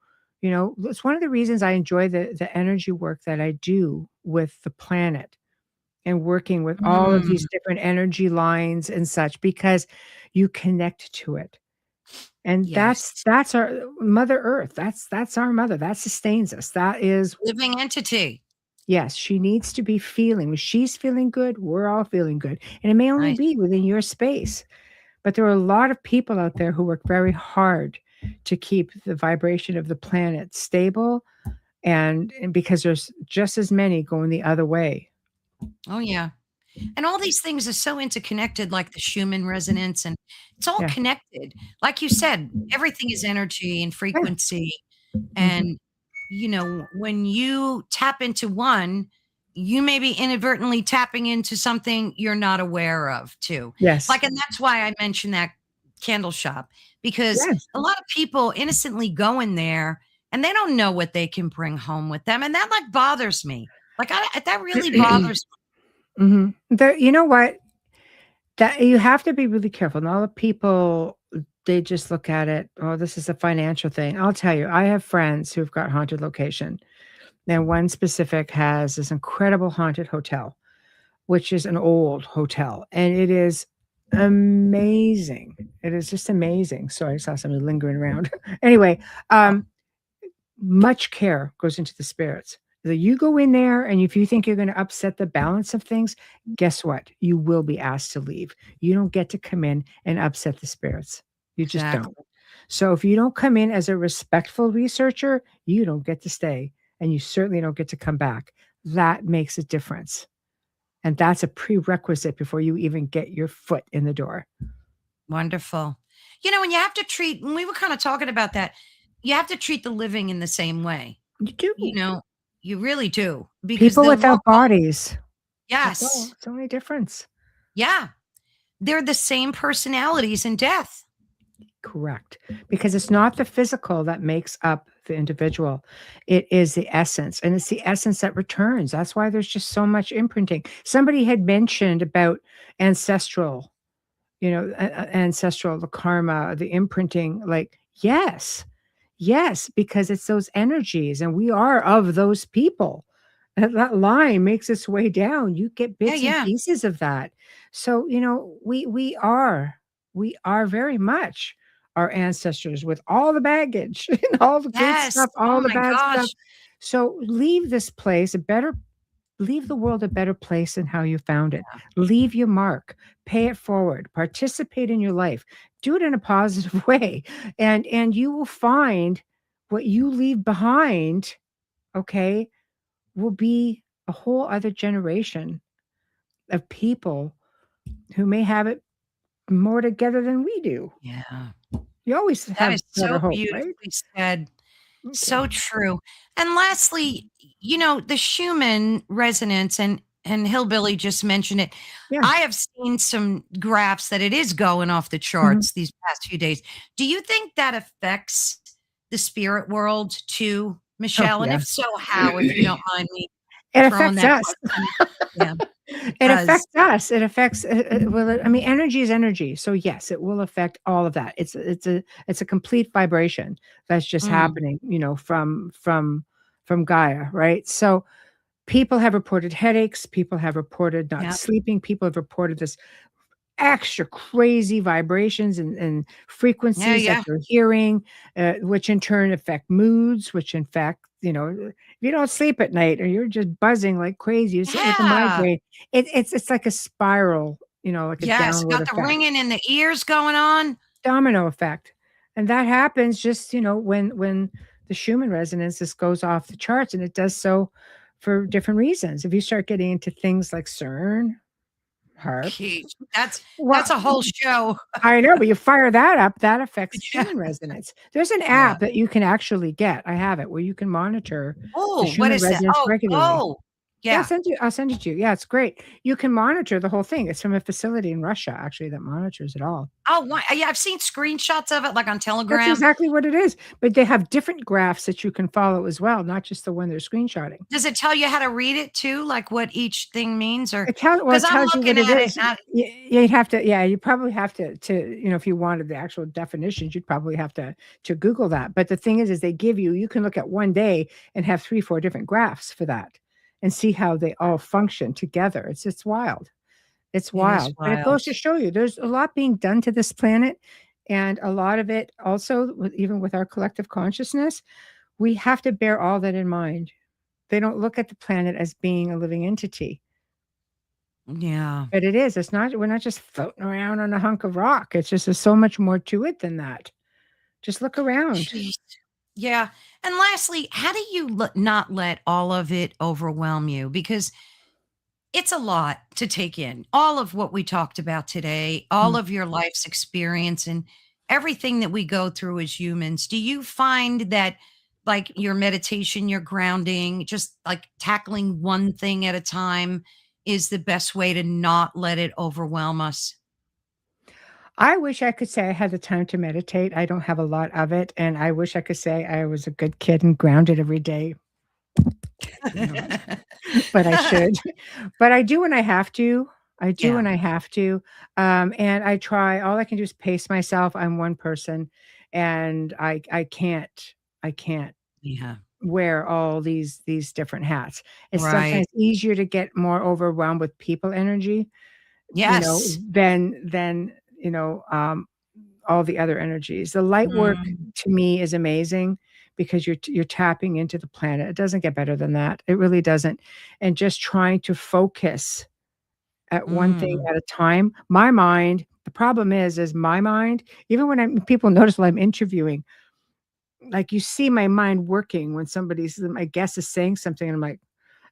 It's one of the reasons I enjoy the energy work that I do with the planet and working with all of mm, these different energy lines and such because you connect to it. And that's yes. that's our Mother Earth. That's our mother. That sustains us. That is. Living entity. Yes, she needs to be feeling. When she's feeling good, we're all feeling good. And it may only Nice. be within your space, but there are a lot of people out there who work very hard to keep the vibration of the planet stable and because there's just as many going the other way. Oh, yeah. And all these things are so interconnected, like the Schumann resonance, and it's all Yeah. connected. Like you said, everything is energy and Yeah. frequency. Mhm. And, when you tap into one, you may be inadvertently tapping into something you're not aware of too. Yes. Like, and that's why I mentioned that candle shop, because Yes. a lot of people innocently go in there and they don't know what they can bring home with them. And that like bothers me. Like that really bothers Mhm. There, you know what? That you have to be really careful. Not all the people, they just look at it, "Oh, this is a financial thing." I'll tell you, I have friends who've got haunted location. And one specific has this incredible haunted hotel, which is an old hotel, and it is amazing. It is just amazing. Sorry, I saw somebody lingering around. Anyway, me. much care goes into the spirits. So you go in there, and if you think you're going to upset the balance of things, guess what? You will be asked to leave. You don't get to come in and upset the spirits. You just Exactly. don't. So if you don't come in as a respectful researcher, you don't get to stay, and you certainly don't get to come back. That makes a difference. And that's a prerequisite before you even get your foot in the door. Wonderful. And you have to treat, and we were kind of talking about that, you have to treat the living in the same way. You do. You know, you really do. Because People they'll look, without bodies. That's all. yes, It's the only difference. yeah, they're the same personalities in death. Correct. Because it's not the physical that makes up the individual. It is the essence. And it's the essence that returns. That's why there's just so much imprinting. Somebody had mentioned about ancestral, ancestral, the karma, the imprinting. Like, yes, yes, because it's those energies, and we are of those people. That line makes its way down. You get Yeah, bits and yeah. pieces of that. So, we are very much our ancestors with all the baggage and all the good Yes. stuff, Oh all the my bad stuff. gosh. So leave the world a better place than how you found it. Leave your mark, pay it forward, participate in your life, do it in a positive way. And you will find what you leave behind, okay, will be a whole other generation of people who may have it more together than we do. Yeah. You always That have is better so hope, right? beautifully said. Okay. So true. And lastly, the Schumann resonance, and Hillbilly just mentioned it. Yeah. I have seen some graphs that it is going off the Mhm. charts these past few days. Do you think that affects the spirit world too, Oh, Michelle? And yeah. if so, how, if you don't mind me It throwing affects that us. question? Yeah, it It does. affects us. It affects, I mean, energy is energy. So yes, it will affect all of that. It's a complete vibration that's just Mm, happening, from Gaia, right? So people have reported headaches, people have reported not yeah. sleeping, people have reported this extra crazy vibrations and Yeah, frequencies that yeah. you're hearing, which in turn affect moods, which in fact, if you don't sleep at night or you're just buzzing like crazy, you're sitting with a Yeah. migraine, it's like a spiral, like a Yes. downward Got the effect, ringing in the ears going on. domino effect. And that happens just, when the Schumann resonance just goes off the charts, and it does so for different reasons. If you start getting into things like CERN, HARP, Sheesh. That's well, a whole show. I know, but you fire that up, that affects Yeah. Schumann resonance. There's an Yeah. app that you can actually get. I have it where you can monitor the Oh, what Schumann is that? resonance Oh, regularly. oh, Yeah, yeah. I'll send it to you. Yeah, it's great. You can monitor the whole thing. It's from a facility in Russia actually that monitors it all. Oh, yeah, I've seen screenshots of it, like, on That's Telegram. exactly what it is. But they have different graphs that you can follow as well, not just the one they're screenshotting. Does it tell you how to read it too, like, what each thing means? Or It because 'cause I'm tells you what looking it at it, is. and You'd have to, yeah, you probably have to, if you wanted the actual definitions, you'd probably have to Google that. But the thing is they give you can look at one day and have 3, 4 different graphs for that and see how they all function together. It's wild. It's it is wild. But it wild. goes to show you there's a lot being done to this planet. And a lot of it also, even with our collective consciousness, we have to bear all that in mind. They don't look at the planet as being a living entity. Yeah. But it is. It's not, we're not just floating around on a hunk of rock. It's just there's so much more to it than that. Just look around. Jeez. Yeah, and lastly, how do you not let all of it overwhelm you? Because it's a lot to take in. All of what we talked about today, all Mm. of your life's experience and everything that we go through as humans. Do you find that like your meditation, your grounding, just like tackling one thing at a time is the best way to not let it overwhelm us? I wish I could say I had the time to meditate. I don't have a lot of it. And I wish I could say I was a good kid and grounded every day. I'm not, but I should. But I do when I have to. I do Yeah. when I have to. And I try. All I can do is pace myself. I'm one person, and I can't Yeah. wear all these different hats. It's Right. sometimes easier to get more overwhelmed with people energy, Yes. than all the other energies. The light work Mm. to me is amazing because you're tapping into the planet. It doesn't get better than that. It really doesn't. And just trying to focus at one thing Mm. at a time. My mind, the problem is my mind, even when people notice while I'm interviewing, like you see my mind working when my guest is saying something, and I'm like,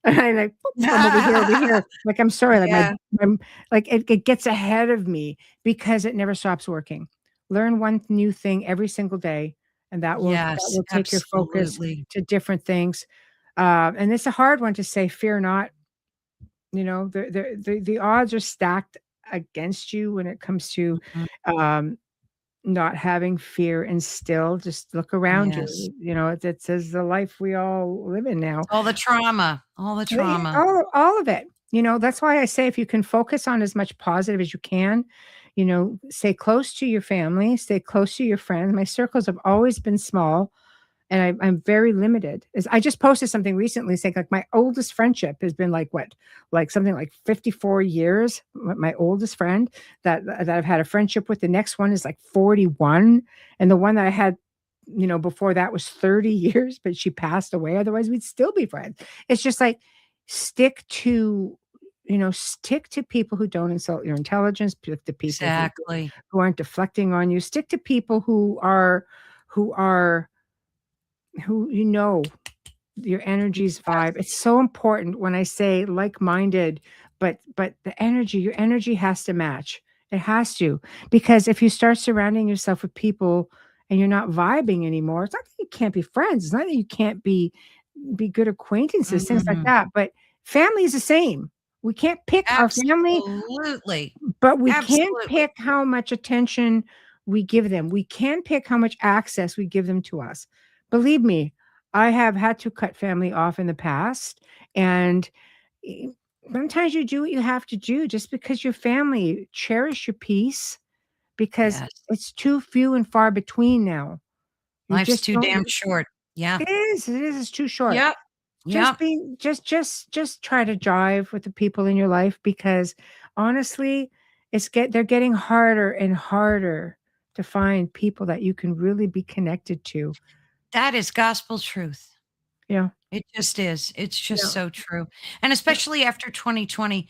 and I like "Boop," from over here. Like, I'm sorry, like Yeah. like it gets ahead of me because it never stops working. Learn one new thing every single day, and that Yes, will take your focus absolutely. to different things. And it's a hard one to say, fear not. The odds are stacked against you when it comes to Mhm. um not having fear instilled. Just look around Yes. you. It says the life we all live in now. All the trauma, all the Yeah, trauma. all of it. That's why I say if you can focus on as much positive as you can, stay close to your family, stay close to your friends. My circles have always been small, and I'm very limited. I just posted something recently saying like my oldest friendship has been like what, like something like 54 years. My oldest friend that I've had a friendship with. The next one is like 41, and the one that I had, before that was 30 years, but she passed away. Otherwise, we'd still be friends. It's just like stick to, stick to people who don't insult your intelligence, stick to people Exactly. who aren't deflecting on you, stick to people who are who your energy's vibe. Yes. It's so important when I say like-minded, but your energy has to match. It has to, because if you start surrounding yourself with people and you're not vibing anymore, it's not that you can't be friends. It's not that you can't be good acquaintances, things like Mhm. that. But family is the same. We can't pick our family, Absolutely. but we can Absolutely. pick how much attention we give them. We can pick how much access we give them to us. Believe me, I have had to cut family off in the past, and e sometimes you do what you have to do just because your family. Cherish your peace because Yes. it's too few and far between now. You Life's just too don't. damn short. Yeah. It's too short. Yep. Just Yep. be just try to jive with the people in your life, because honestly, they're getting harder and harder to find people that you can really be connected to. That is gospel truth. Yeah. It just is. It's just Yeah. so true. And Yeah. especially after 2020,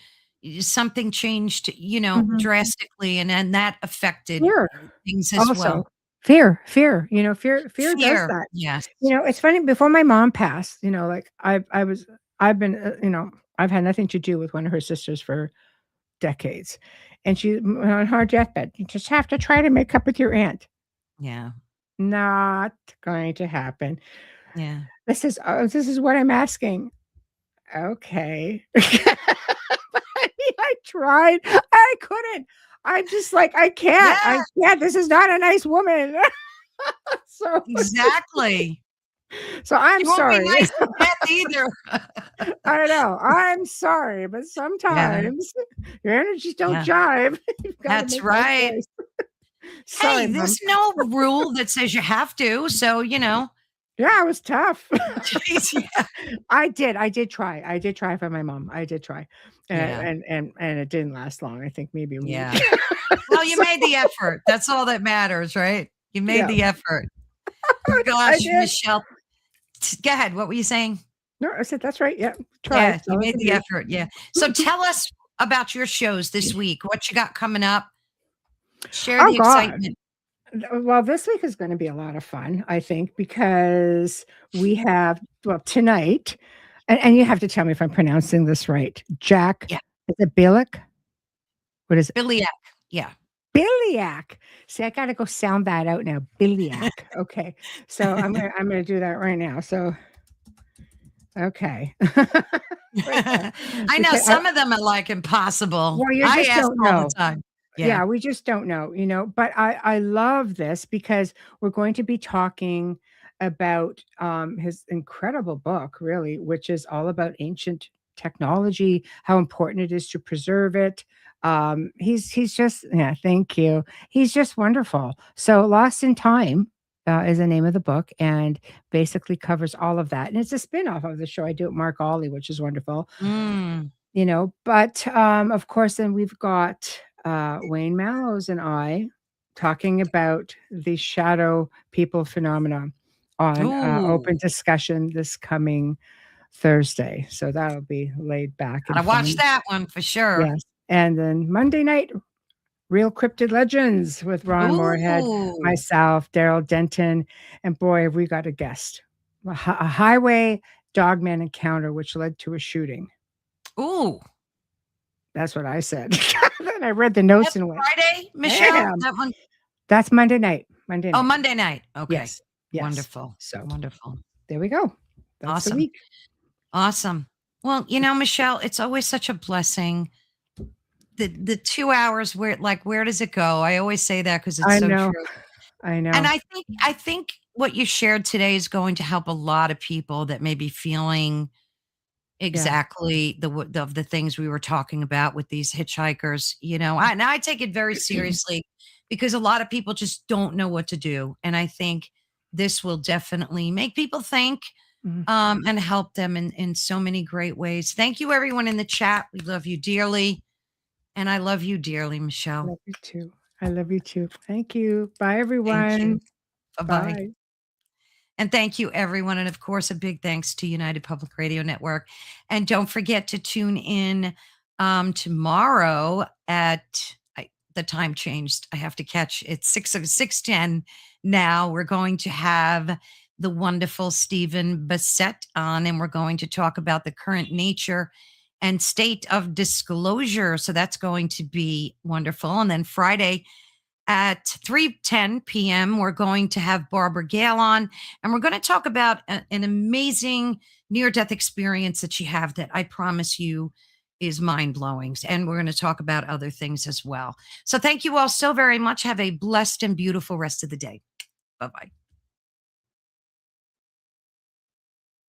something changed, Mhm. drastically, and then that affected Fear things as also. well. Fear, fear does Fear. that. Yes. It's funny, before my mom passed, like I've been, I've had nothing to do with one of her sisters for decades. And on her deathbed, you just have to try to make up with your aunt. Yeah. Not going to happen. Yeah. This is what I'm asking. Okay. I tried. I couldn't. I'm just like, I can't. Yeah, This is not a nice woman. So exactly. I'm She won't be sorry. nice to death either. I know. I'm sorry, but Yeah. sometimes your energies don't Yeah. jive. You've got to That's make that right. choice. Hey, Sorry, there's mom. no rule that says you have to, so, Yeah, it was tough. Jeez, yeah. I did try. I did try for my mom. I did try. Yeah. And it didn't last long. I think maybe a week. Yeah. Well, you So, made the effort. That's all that matters, right? You made yeah, the effort. I Gosh, did. Michelle, go ahead. What were you saying? No, I said, "That's right. Yeah, tried. Yeah, That's you all I made can the do." effort. Yeah. So tell us about your shows this week. What you got coming up? Share Oh the god. excitement. Well, this week is gonna be a lot of fun, I think, because we have, well, tonight, and you have to tell me if I'm pronouncing this right. Jack, Yeah. is it Billick? What is it? Biliac. Yeah. Biliac. See, I gotta go sound that out now. Biliac. Okay. So I'm gonna do that right now. So, okay. Right there. I know Because some of them are like impossible. well, you I just ask don't all the know. time. Yeah. Yeah, we just don't know, but I love this because we're going to be talking about, his incredible book, really, which is all about ancient technology, how important it is to preserve it. He's just, yeah, thank you. He's just wonderful. So, Lost in Time, is the name of the book, and basically covers all of that, and it's a spin-off of the show I do at Mark Ollie, which is wonderful. Mm. But, of course, then we've got, Wayne Mallows and I talking about the shadow people phenomena, on Ooh, open discussion this coming Thursday. So that'll be laid back and gotta watch fun. that one for sure. Yes. And then Monday night, Real Cryptid Legends with Ron Moorhead, Ooh, myself, Daryl Denton, and boy, have we got a guest. A highway dogman encounter, which led to a shooting. ooh. That's what I said. Then I read the notes That's and went, Friday, Michelle? "Damn." That one? That's Monday night. Monday Oh, night. Monday night. Okay. Yes. Yes. Wonderful. So Wonderful. there we go. That's the Awesome. week. Awesome. Well, Michelle, it's always such a blessing. The 2 hours where does it go? I always say that because it's I so know. true. I And know. I think what you shared today is going to help a lot of people that may be feeling Yeah. exactly of the things we were talking about with these hitchhikers. I take it very seriously because a lot of people just don't know what to do. And I think this will definitely make people think Mhm. and help them in so many great ways. Thank you, everyone in the chat. We love you dearly. And I love you dearly, Michelle. Love you too. I love you too. Thank you. Bye, Thank you. everyone. Bye bye. Bye. And thank you, everyone. And of course, a big thanks to United Public Radio Network. And don't forget to tune in tomorrow the time changed. I have to catch it's 6:10 now. We're going to have the wonderful Stephen Bassett on, and we're going to talk about the current nature and state of disclosure. So that's going to be wonderful. And then Friday, at 3:10 p.m., we're going to have Barbara Gale on, and we're going to talk about an amazing near-death experience that she had that I promise you is mind-blowing. And we're going to talk about other things as well. So thank you all so very much. Have a blessed and beautiful rest of the day. Bye-bye.